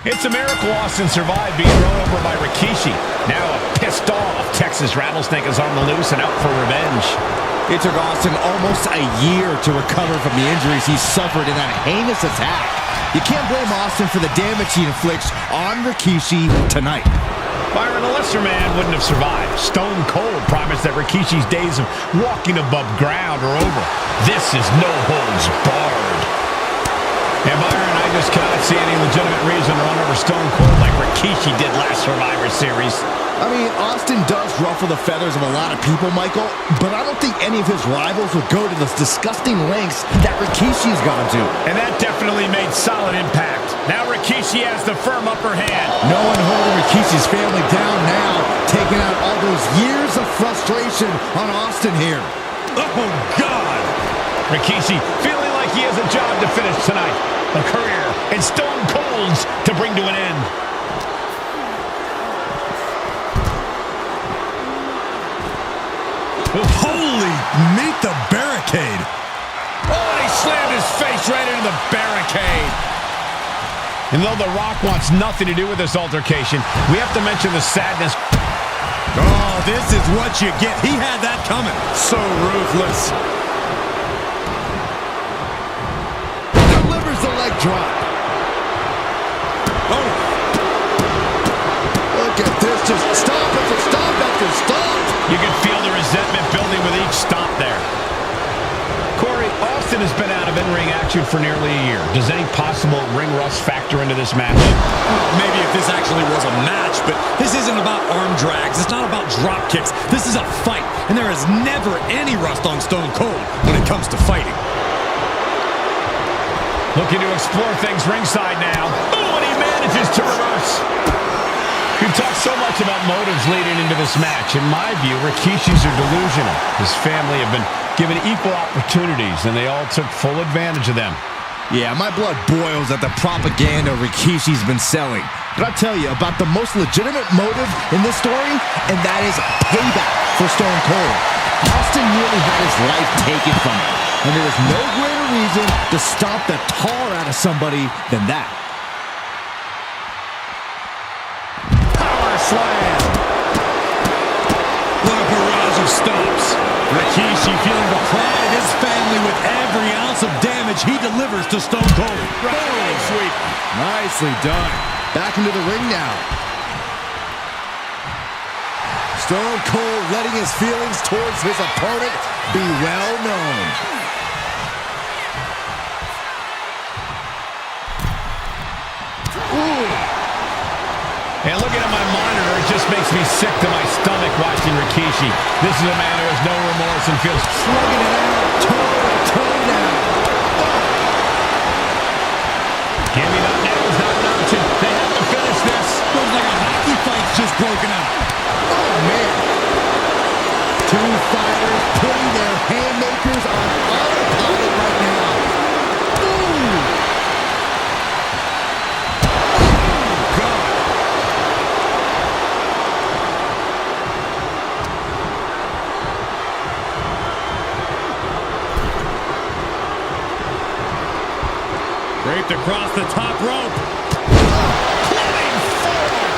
It's a miracle Austin survived being run over by Rikishi. Now a pissed off Texas Rattlesnake is on the loose and out for revenge.
It took Austin almost a year to recover from the injuries he suffered in that heinous attack. You can't blame Austin for the damage he inflicts on Rikishi tonight.
Byron, a lesser man wouldn't have survived. Stone Cold promised that Rikishi's days of walking above ground are over. This is no holds barred. And Byron, I just cannot see any legitimate reason to run over Stone Cold like Rikishi did last Survivor Series.
I mean, Austin does ruffle the feathers of a lot of people, Michael, but I don't think any of his rivals would go to the disgusting lengths that Rikishi's gone to.
And that definitely made solid impact. Now Rikishi has the firm upper hand.
No one holding Rikishi's family down now, taking out all those years of frustration on Austin here.
Oh, God! Rikishi feeling like he has a job to finish tonight. A career in Stone Cold's to bring to an end.
Holy, meet the barricade.
Oh, and he slammed his face right into the barricade. And though The Rock wants nothing to do with this altercation, we have to mention the sadness.
Oh, this is what you get. He had that coming. So ruthless.
Delivers the leg drop.
Oh.
Look at this, just stop after stop after stop.
You can feel the resentment building with each stomp there. Corey, Austin has been out of in-ring action for nearly a year. Does any possible ring rust factor into this match?
Maybe if this actually was a match, but this isn't about arm drags. It's not about drop kicks. This is a fight, and there is never any rust on Stone Cold when it comes to fighting.
Looking to explore things ringside now. Oh, and he manages to reverse. We've talked so much about motives leading into this match. In my view, Rikishi's are delusional. His family have been given equal opportunities, and they all took full advantage of them.
Yeah, my blood boils at the propaganda Rikishi's been selling. But I'll tell you about the most legitimate motive in this story, and that is payback for Stone Cold. Austin nearly had his life taken from him, and there is no greater reason to stomp the tar out of somebody than that.
Power slam. What a barrage of stomps. Rikishi feeling the pride of his family with every ounce of damage he delivers to Stone Cold.
Right sweep. Nicely done. Back into the ring now. Stone Cold letting his feelings towards his opponent be well known. Ooh.
And looking at my monitor, it just makes me sick to my stomach watching Rikishi. This is a man who has no remorse and feels
slugging it out, toe now.
Giving up now is not an option. They have to finish this.
Looks like a hockey fight's just broken out.
Oh, man. Two fighters putting their haymakers on autopilot right now. Ooh.
Draped across the top rope.
Climbing forward.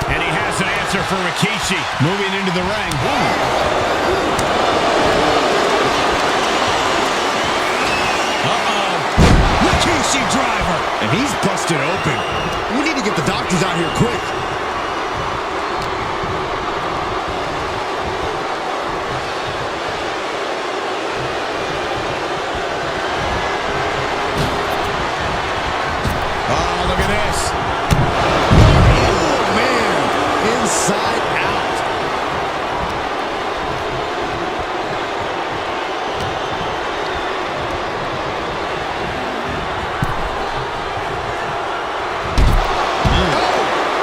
And he has an answer for Rikishi. Moving into the ring.
Uh-oh. Rikishi driver.
And he's busted open. We need to get the doctors out here quick. Inside out.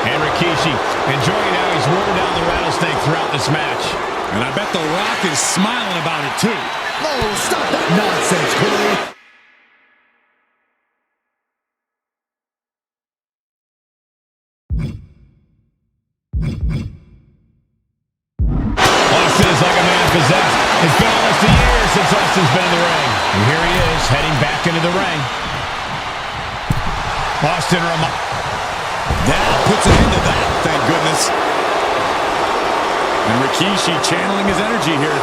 And Rikishi enjoying how he's worn down the rattlesnake throughout this match.
And I bet The Rock is smiling about it too.
Oh, stop that nonsense, Corey.
It's been almost a year since Austin's been in the ring. And here he is, heading back into the ring. Austin
that puts an end to that, thank goodness. And Rikishi channeling his energy here.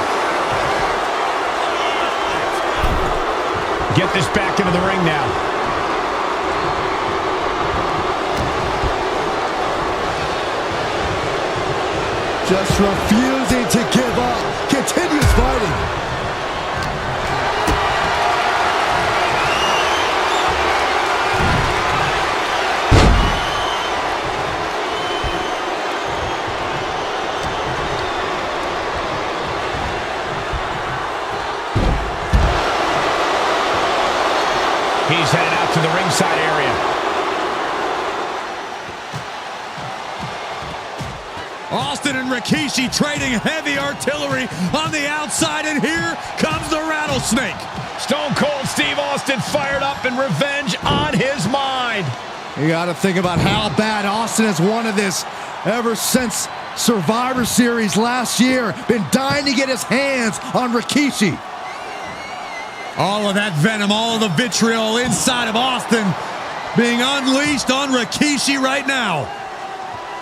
Get this back into the ring now.
Just refusing to give up. Continues
He's headed out to the ringside area.
Austin and Rikishi trading heavy artillery on the outside, and here comes the rattlesnake.
Stone Cold Steve Austin fired up and revenge on his mind.
You got to think about how bad Austin has wanted this ever since Survivor Series last year. Been dying to get his hands on Rikishi.
All of that venom, all of the vitriol inside of Austin being unleashed on Rikishi right now.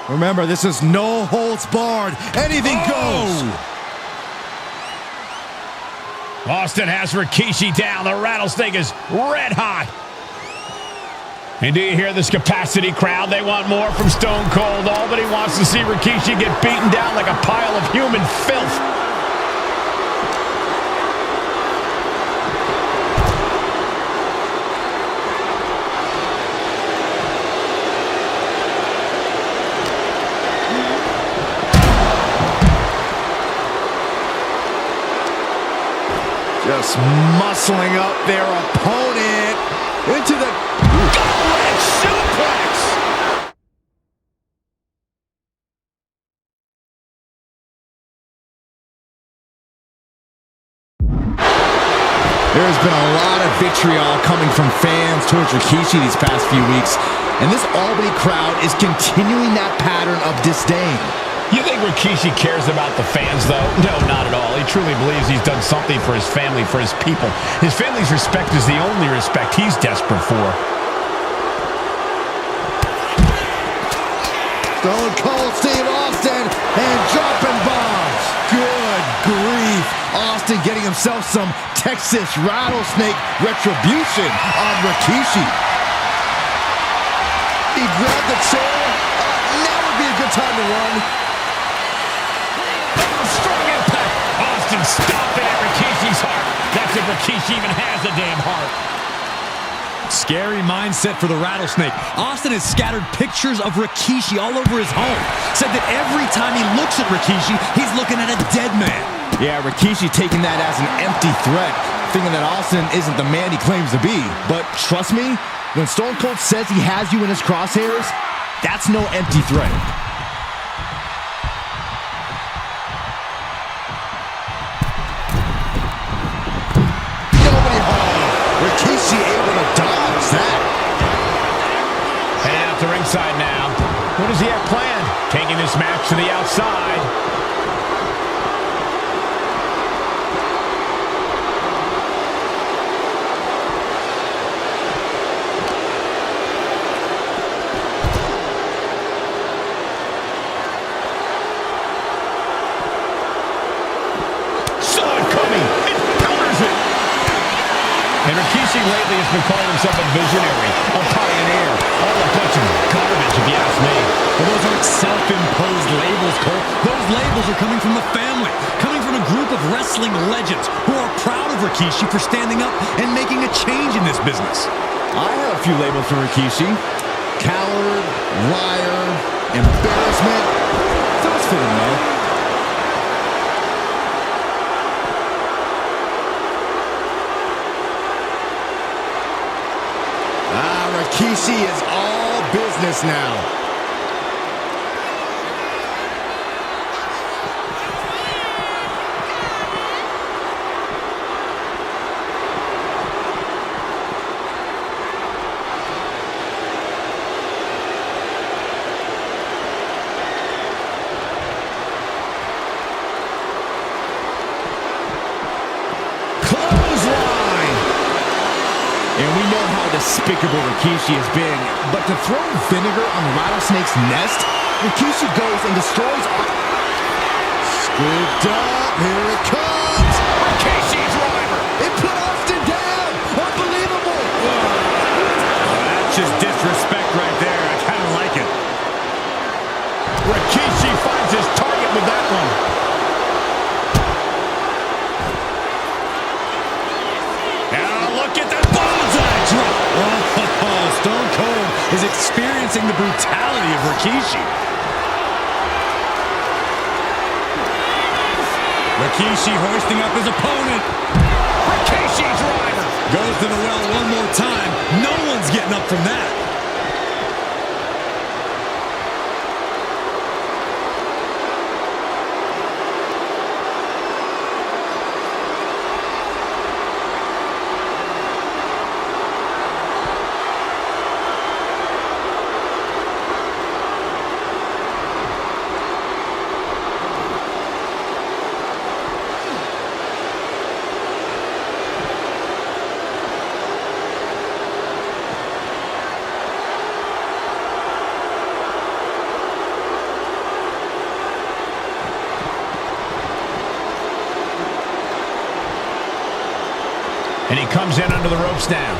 Remember, this is no holds barred. Anything goes.
Austin has Rikishi down. The rattlesnake is red hot. And do you hear this capacity crowd? They want more from Stone Cold. Albany wants to see Rikishi get beaten down like a pile of human filth.
Just muscling up their opponent into the
leg suplex.
There's been a lot of vitriol coming from fans towards Rikishi these past few weeks, and this Albany crowd is continuing that pattern of disdain.
You think Rikishi cares about the fans, though? No, not at all. He truly believes he's done something for his family, for his people. His family's respect is the only respect he's desperate for.
Stone Cold Steve Austin and dropping bombs. Good grief. Austin getting himself some Texas rattlesnake retribution on Rikishi. He grabbed the chair. Now would be a good time to run.
Strong impact. Austin stomping at Rikishi's heart. That's if Rikishi even has a damn heart.
Scary mindset for the rattlesnake. Austin has scattered pictures of Rikishi all over his home. Said that every time he looks at Rikishi, he's looking at a dead man.
Yeah, Rikishi taking that as an empty threat, thinking that Austin isn't the man he claims to be. But trust me, when Stone Cold says he has you in his crosshairs, that's no empty threat. Rikishi able to dodge that.
Heading out to ringside now. What does he have planned? Taking this match to the outside. Saw it coming. It counters it. And Rikishi lately has been calling himself a visionary, a pioneer, all a bunch of garbage if you ask me.
Well, those aren't self-imposed labels, Cole. Those labels are coming from the family, coming from a group of wrestling legends who are proud of Rikishi for standing up and making a change in this business.
I have a few labels for Rikishi. Coward, liar, embarrassment. Those fit him though. Rikishi is all business now. Despicable Rikishi has been, but to throw vinegar on the rattlesnake's nest, Rikishi goes and destroys our... Scooped up, here it comes!
Rikishi's driver!
It put Austin down! Unbelievable!
That's just disrespect right there. I kind of like it.
Rikishi finds his target with that one. Now look at that bullseye drop!
Oh, Stone Cold is experiencing the brutality of Rikishi. Rikishi hoisting up his opponent.
Rikishi driver.
Goes to the well one more time. from that.
And he comes in under the ropes now.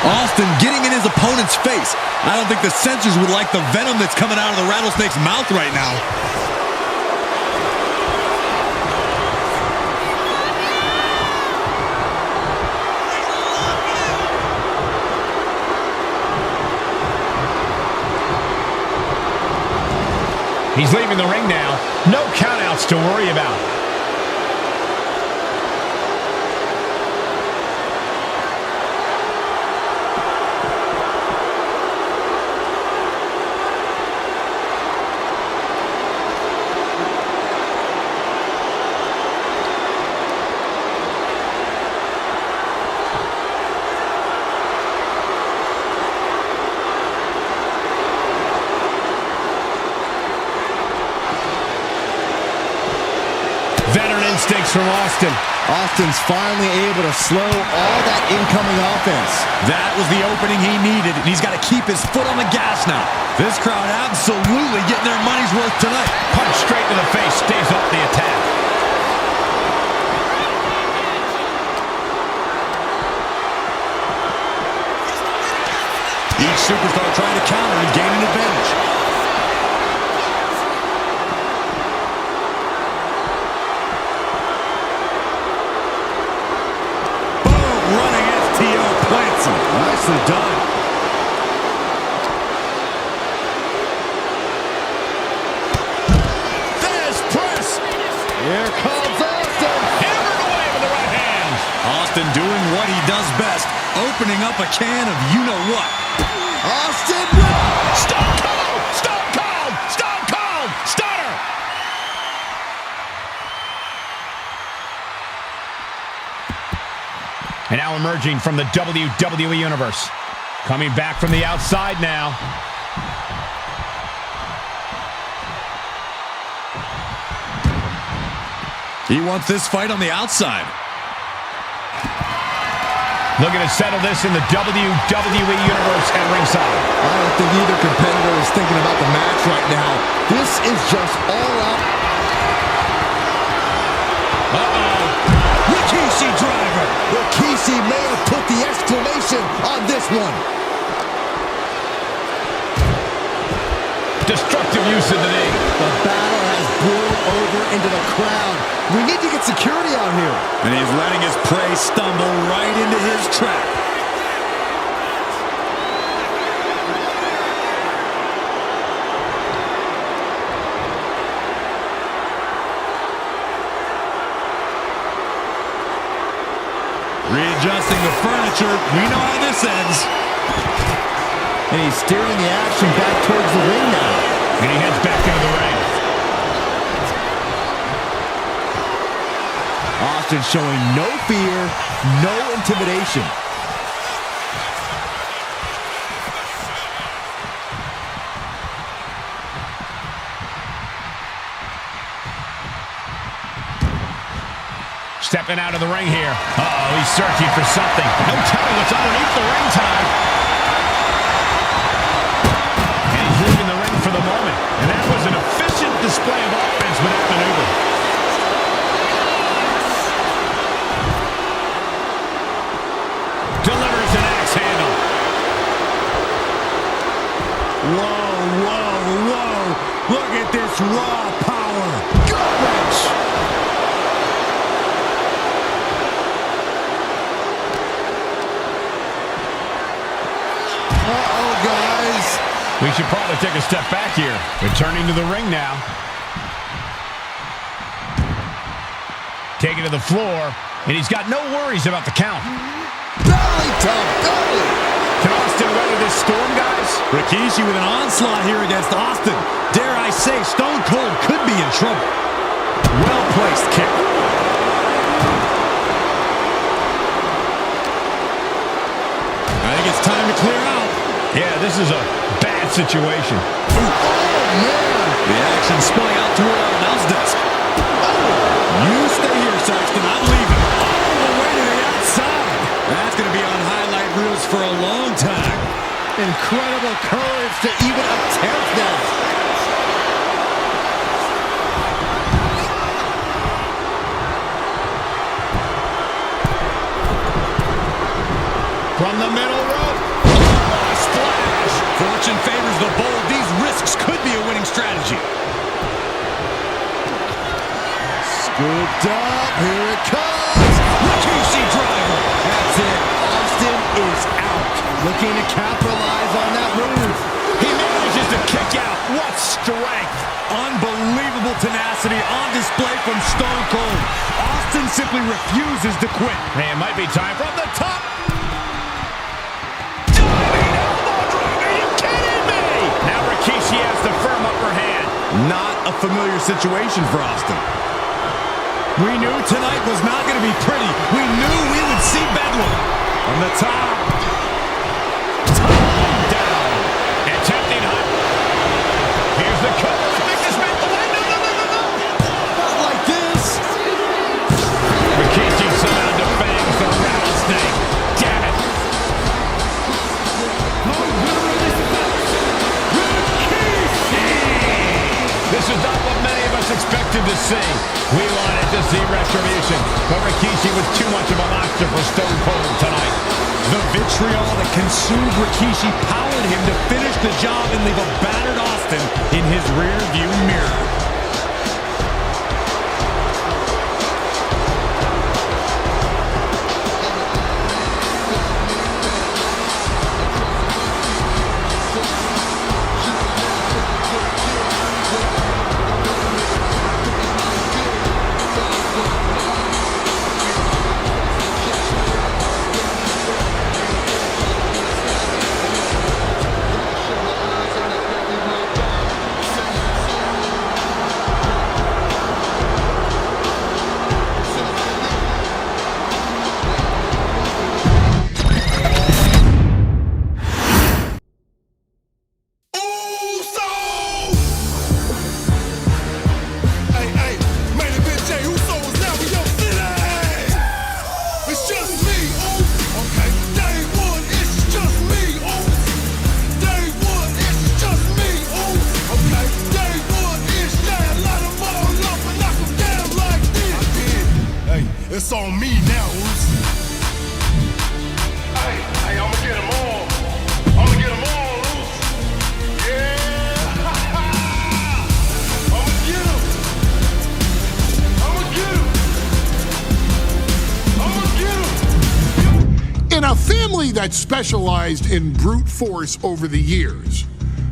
Austin getting in his opponent's face. I don't think the censors would like the venom that's coming out of the rattlesnake's mouth right now.
He's leaving the ring now. No countouts to worry about. Veteran instincts from Austin.
Austin's finally able to slow all that incoming offense.
That was the opening he needed, and he's got to keep his foot on the gas now. This crowd absolutely getting their money's worth tonight.
Punch straight to the face, stays off the attack.
Each superstar trying to counter and gain an advantage.
Nicely done.
There's press.
Here comes Austin.
Hammered away with the right hand.
Austin doing what he does best, opening up a can of you-know-what.
Austin.
Stone Cold! Stone Cold! Stone Cold! Stunner! And now emerging from the WWE Universe. Coming back from the outside now.
He wants this fight on the outside.
Looking to settle this in the WWE Universe at ringside.
I don't think either competitor is thinking about the match right now. This is just all out.
Rikishi driver.
Rikishi may have put the exclamation on this one.
Destructive use of the knee.
The battle has boiled over into the crowd. We need to get security out here.
And he's letting his prey stumble right into his trap. Readjusting the furniture. We know how this ends.
And he's steering the action back towards the ring now.
And he heads back into the ring.
Austin showing no fear, no intimidation.
Stepping out of the ring here. Uh-oh, he's searching for something. No telling what's underneath the ring tonight. And he's leaving the ring for the moment. And that was an efficient display of offense with that maneuver. Delivers an axe handle.
Whoa, whoa, whoa. Look at this raw power.
Gut wrench.
We should probably take a step back here. Returning to the ring now. Taking to the floor, and he's got no worries about the count.
Belly to belly.
Can Austin weather this storm, guys?
Rikishi with an onslaught here against Austin. Dare I say, Stone Cold could be in trouble. Well-placed kick.
I think it's time to clear out.
Yeah, this is a bad situation.
Oh, man.
The action spilling out toward our announce desk.
You stay here, Saxton. I'm leaving. All the way to the outside.
That's going to be on highlight reels for a long time.
Incredible courage to even attempt that.
From the middle rope. Oh, splash.
Fortune favors the bold. These risks could be a winning strategy.
Scooped up. Here it comes.
Rikishi driver.
That's it. Austin is out. Looking to capitalize on that move.
He manages to kick out. What strength.
Unbelievable tenacity on display from Stone Cold. Austin simply refuses to quit.
Hey, it might be time from the top. Rikishi has the firm upper hand.
Not a familiar situation for Austin. We knew tonight was not going to be pretty. We knew we would see bedlam. On the top.
Down. Attempting up. Here's the cover. I think this meant the win. No.
Not like this.
Rikishi somehow defangs the rattlesnake. Damn it. This is not what many of us expected to see. We wanted to see retribution, but Rikishi was too much of a monster for Stone Cold tonight.
The vitriol that consumed Rikishi powered him to finish the job and leave a battered Austin in his rear-view mirror.
It's on me now, Oos. Hey, I'ma get them all. I'ma get them all, Oos. Yeah. I'ma get them. I'ma get them. I'ma get them.
In a family that specialized in brute force over the years,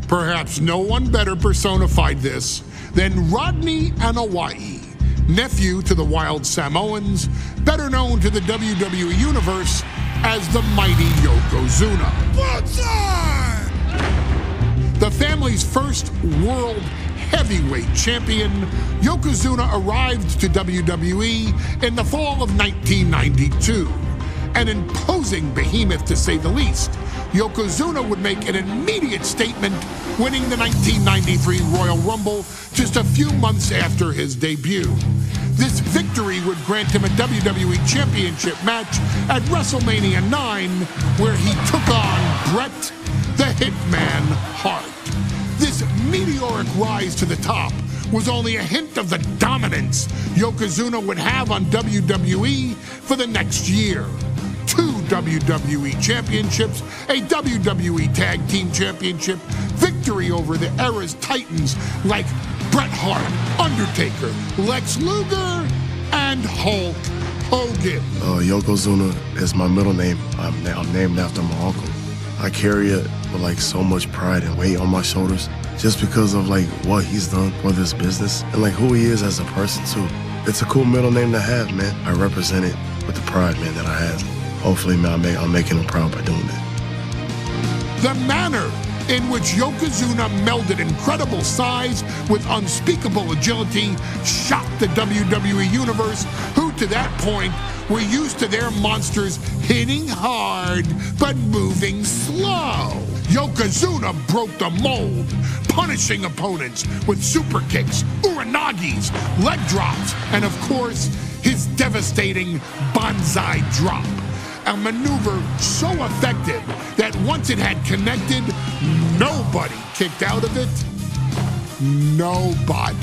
perhaps no one better personified this than Rodney Anoa'i, nephew to the Wild Samoans, better known to the WWE Universe as the mighty Yokozuna. The family's first world heavyweight champion, Yokozuna arrived to WWE in the fall of 1992. An imposing behemoth, to say the least, Yokozuna would make an immediate statement, winning the 1993 Royal Rumble just a few months after his debut. This victory would grant him a WWE Championship match at WrestleMania 9, where he took on Bret the Hitman Hart. This meteoric rise to the top was only a hint of the dominance Yokozuna would have on WWE for the next year. 2 WWE Championships, a WWE Tag Team Championship, victory over the era's titans like Bret Hart, Undertaker, Lex Luger, and Hulk Hogan.
Yokozuna is my middle name. I'm named after my uncle. I carry it with like so much pride and weight on my shoulders just because of like what he's done for this business and like who he is as a person too. It's a cool middle name to have, man. I represent it with the pride, man, that I have. Hopefully, man, I'm making him proud by doing that.
The manner in which Yokozuna melded incredible size with unspeakable agility shocked the WWE Universe, who to that point were used to their monsters hitting hard but moving slow. Yokozuna broke the mold, punishing opponents with super kicks, uranagis, leg drops, and of course, his devastating banzai drop. A maneuver so effective that once it had connected, nobody kicked out of it. Nobody.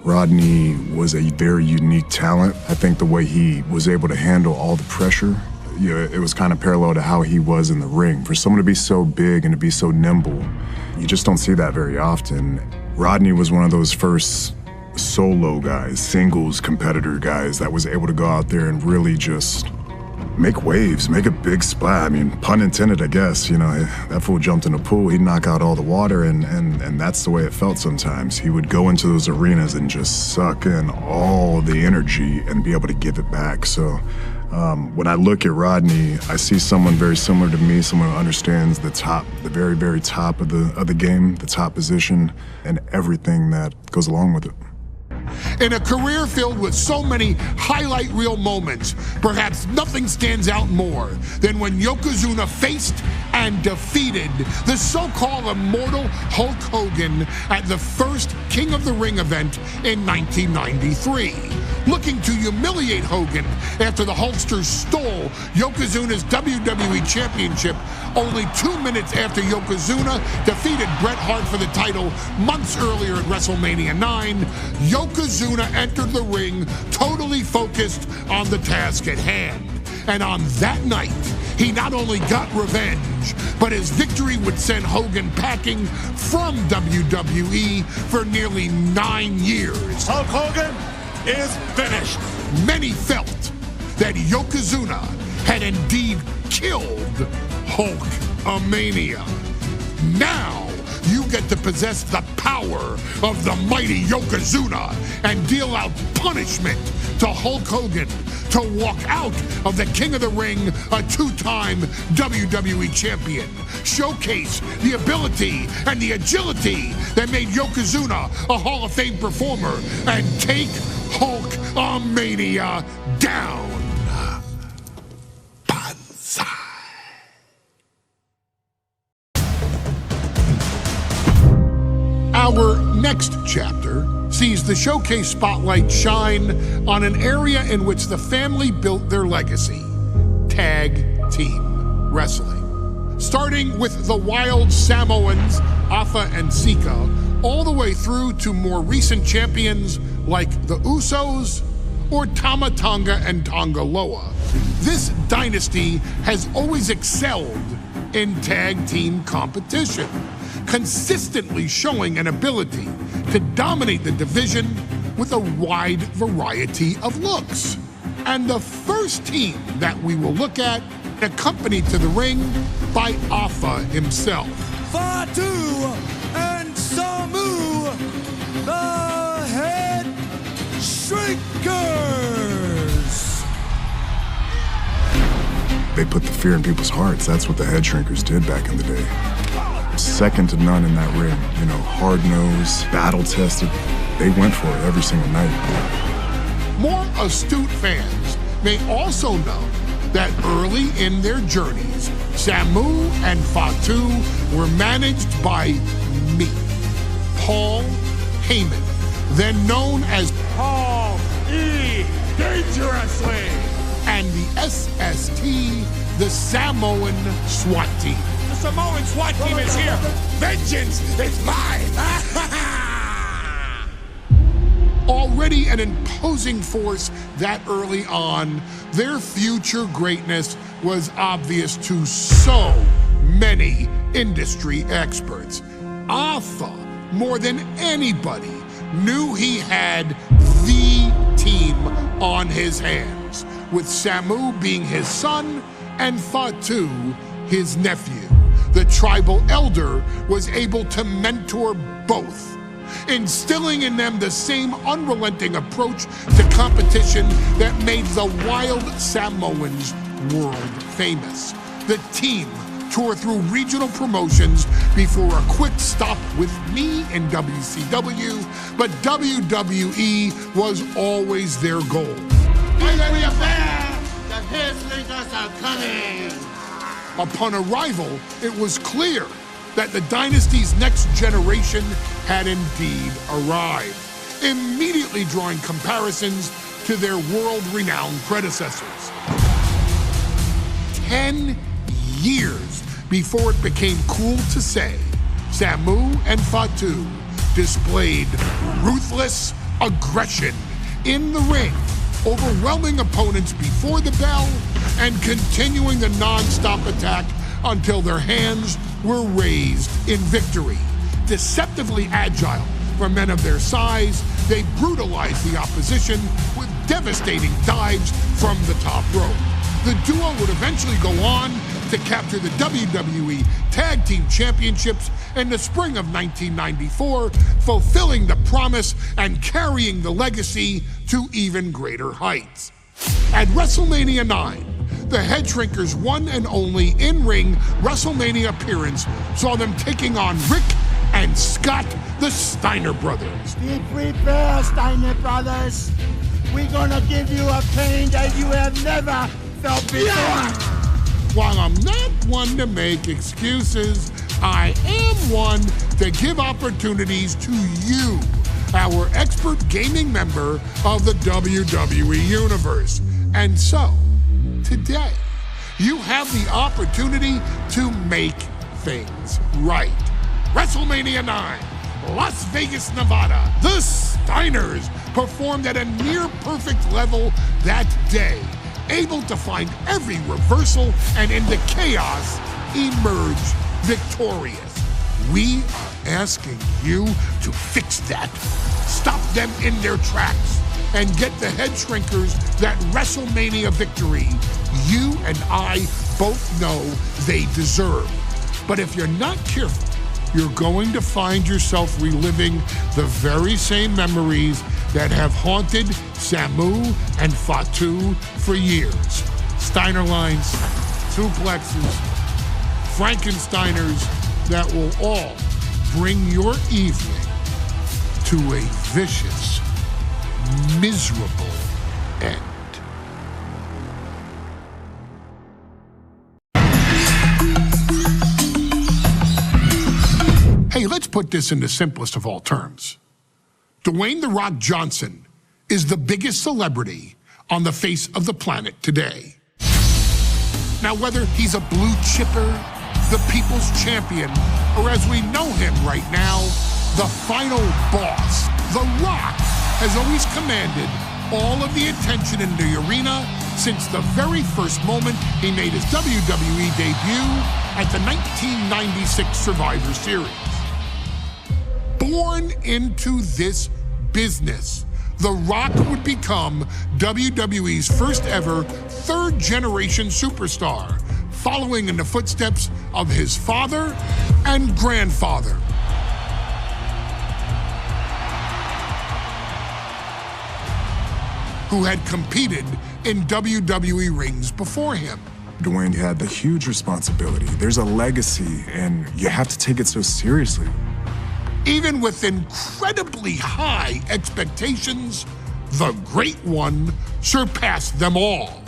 Rodney was a very unique talent. I think the way he was able to handle all the pressure, it was kind of parallel to how he was in the ring. For someone to be so big and to be so nimble, you just don't see that very often. Rodney was one of those first solo guys, singles competitor guys that was able to go out there and really just make waves, make a big splash. I mean, pun intended, I guess. You know, that fool jumped in the pool, he'd knock out all the water, and that's the way it felt sometimes. He would go into those arenas and just suck in all the energy and be able to give it back. So when I look at Rodney, I see someone very similar to me, someone who understands the top, the very, very top of the game, the top position, and everything that goes along with it.
In a career filled with so many highlight reel moments, perhaps nothing stands out more than when Yokozuna faced and defeated the so-called immortal Hulk Hogan at the first King of the Ring event in 1993. Looking to humiliate Hogan after the Hulkster stole Yokozuna's WWE Championship only 2 minutes after Yokozuna defeated Bret Hart for the title months earlier at WrestleMania 9, Yokozuna entered the ring totally focused on the task at hand. And on that night, he not only got revenge, but his victory would send Hogan packing from WWE for nearly 9 years.
Hulk Hogan is finished.
Many felt that Yokozuna had indeed killed Hulkamania. Now you get to possess the power of the mighty Yokozuna and deal out punishment to Hulk Hogan to walk out of the King of the Ring, a 2-time WWE champion. Showcase the ability and the agility that made Yokozuna a Hall of Fame performer and take Hulkamania down. Banzai. Our next chapter sees the showcase spotlight shine on an area in which the family built their legacy: tag team wrestling. Starting with the wild Samoans, Afa and Sika, all the way through to more recent champions like the Usos or Tama Tonga and Tonga Loa. This dynasty has always excelled in tag team competition, consistently showing an ability to dominate the division with a wide variety of looks. And the first team that we will look at, accompanied to the ring by Afa himself.
Fatu and Samu, the Head Shrinkers.
They put the fear in people's hearts. That's what the Head Shrinkers did back in the day. Second to none in that ring. You know, hard-nosed, battle-tested. They went for it every single night.
More astute fans may also know that early in their journeys, Samu and Fatu were managed by me, Paul Heyman, then known as
Paul E. Dangerously.
And the SST, the Samoan SWAT team.
The Samoan SWAT team is here. Vengeance is mine.
Already an imposing force that early on, their future greatness was obvious to so many industry experts. Afa, more than anybody, knew he had the team on his hands. with Samu being his son and Fatu his nephew. The tribal elder was able to mentor both, instilling in them the same unrelenting approach to competition that made the wild Samoans world famous. The team toured through regional promotions before a quick stop with me in WCW, but WWE was always their goal.
The Hairdslingers are coming!
Upon arrival, it was clear that the dynasty's next generation had indeed arrived, immediately drawing comparisons to their world-renowned predecessors. 10 years before it became cool to say, Samu and Fatu displayed ruthless aggression in the ring, overwhelming opponents before the bell and continuing the non-stop attack until their hands were raised in victory. Deceptively agile for men of their size, they brutalized the opposition with devastating dives from the top rope. The duo would eventually go on to capture the WWE Tag Team Championships in the spring of 1994, fulfilling the promise and carrying the legacy to even greater heights. At WrestleMania 9, the Headshrinkers' one and only in-ring WrestleMania appearance saw them taking on Rick and Scott, the Steiner brothers.
Be prepared, Steiner brothers. We're gonna give you a pain that you have never felt before.
While I'm not one to make excuses, I am one to give opportunities to you, our expert gaming member of the WWE Universe. And so, today, you have the opportunity to make things right. WrestleMania 9, Las Vegas, Nevada. The Steiners performed at a near-perfect level that day, able to find every reversal and in the chaos emerge victorious. We are asking you to fix that, stop them in their tracks, and get the Headshrinkers that WrestleMania victory you and I both know they deserve. But if you're not careful, you're going to find yourself reliving the very same memories that have haunted Samu and Fatu for years. Steiner lines, suplexes, Frankensteiners that will all bring your evening to a vicious, miserable end. Hey, let's put this in the simplest of all terms. Dwayne "The Rock" Johnson is the biggest celebrity on the face of the planet today. Now, whether he's a blue chipper, the people's champion, or as we know him right now, the final boss, The Rock has always commanded all of the attention in the arena since the very first moment he made his WWE debut at the 1996 Survivor Series. Born into this business, The Rock would become WWE's first ever third-generation superstar, following in the footsteps of his father and grandfather. Who had competed in WWE rings before him.
Dwayne had the huge responsibility. There's a legacy, and you have to take it so seriously.
Even with incredibly high expectations, the Great One surpassed them all.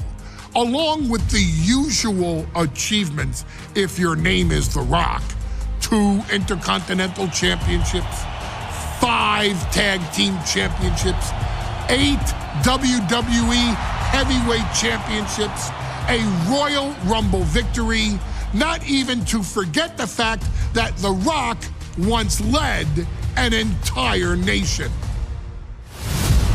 Along with the usual achievements, if your name is The Rock: 2 Intercontinental Championships, 5 Tag Team Championships, 8 WWE Heavyweight Championships, a Royal Rumble victory, not even to forget the fact that The Rock once led an entire nation.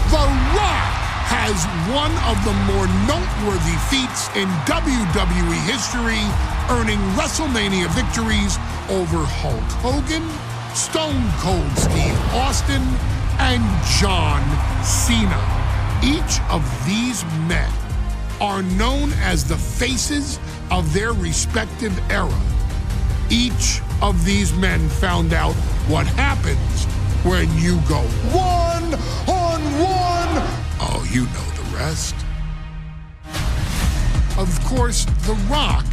The Rock has one of the more noteworthy feats in WWE history, earning WrestleMania victories over Hulk Hogan, Stone Cold Steve Austin, and John Cena. Each of these men are known as the faces of their respective era. Each of these men found out what happens when you go one-on-one. Oh, you know the rest. Of course, The Rock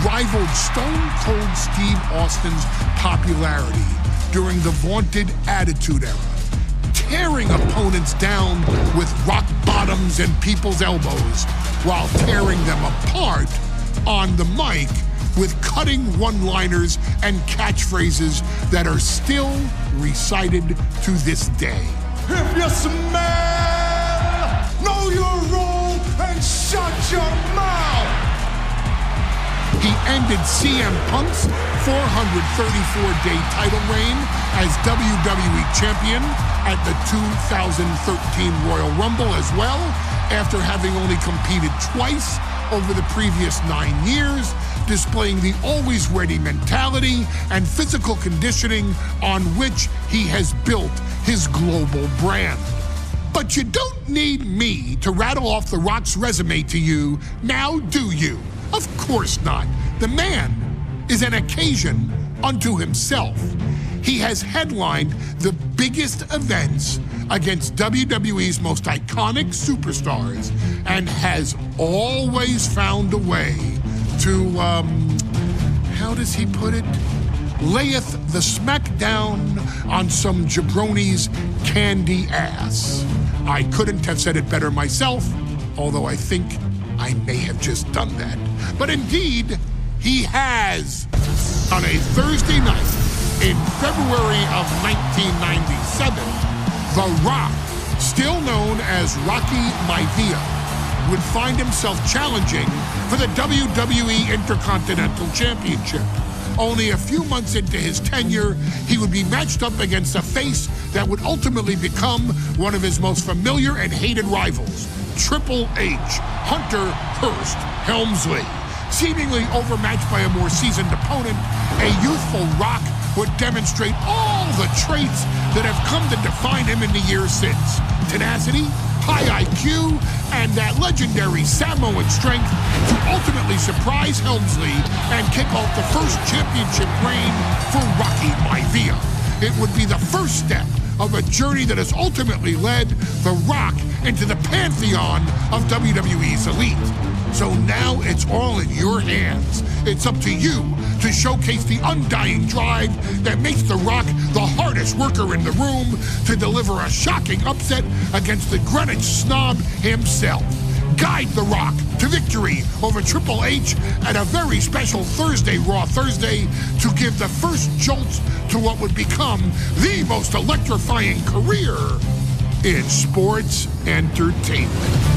rivaled Stone Cold Steve Austin's popularity during the vaunted Attitude Era, tearing opponents down with rock bottoms and people's elbows while tearing them apart on the mic with cutting one-liners and catchphrases that are still recited to this day.
If you smell, know your role and shut your mouth.
He ended CM Punk's 434-day title reign as WWE Champion at the 2013 Royal Rumble as well, after having only competed twice over the previous 9 years, displaying the always-ready mentality and physical conditioning on which he has built his global brand. But you don't need me to rattle off The Rock's resume to you, now do you? Of course not. The man is an occasion unto himself. He has headlined the biggest events against WWE's most iconic superstars and has always found a way to, how does he put it? Layeth the smackdown on some jabroni's candy ass. I couldn't have said it better myself, although I think I may have just done that. But indeed, he has. On a Thursday night in February of 1997, The Rock, still known as Rocky Maivia, would find himself challenging for the WWE Intercontinental Championship. Only a few months into his tenure, he would be matched up against a face that would ultimately become one of his most familiar and hated rivals, Triple H, Hunter Hearst Helmsley. Seemingly overmatched by a more seasoned opponent, a youthful Rock would demonstrate all the traits that have come to define him in the years since. Tenacity, high IQ, and that legendary Samoan strength to ultimately surprise Helmsley and kick off the first championship reign for Rocky Maivia. It would be the first step of a journey that has ultimately led The Rock into the pantheon of WWE's elite. So now it's all in your hands. It's up to you to showcase the undying drive that makes The Rock the hardest worker in the room to deliver a shocking upset against the Greenwich snob himself. Guide The Rock to victory over Triple H at a very special Thursday Raw Thursday to give the first jolts to what would become the most electrifying career in sports entertainment.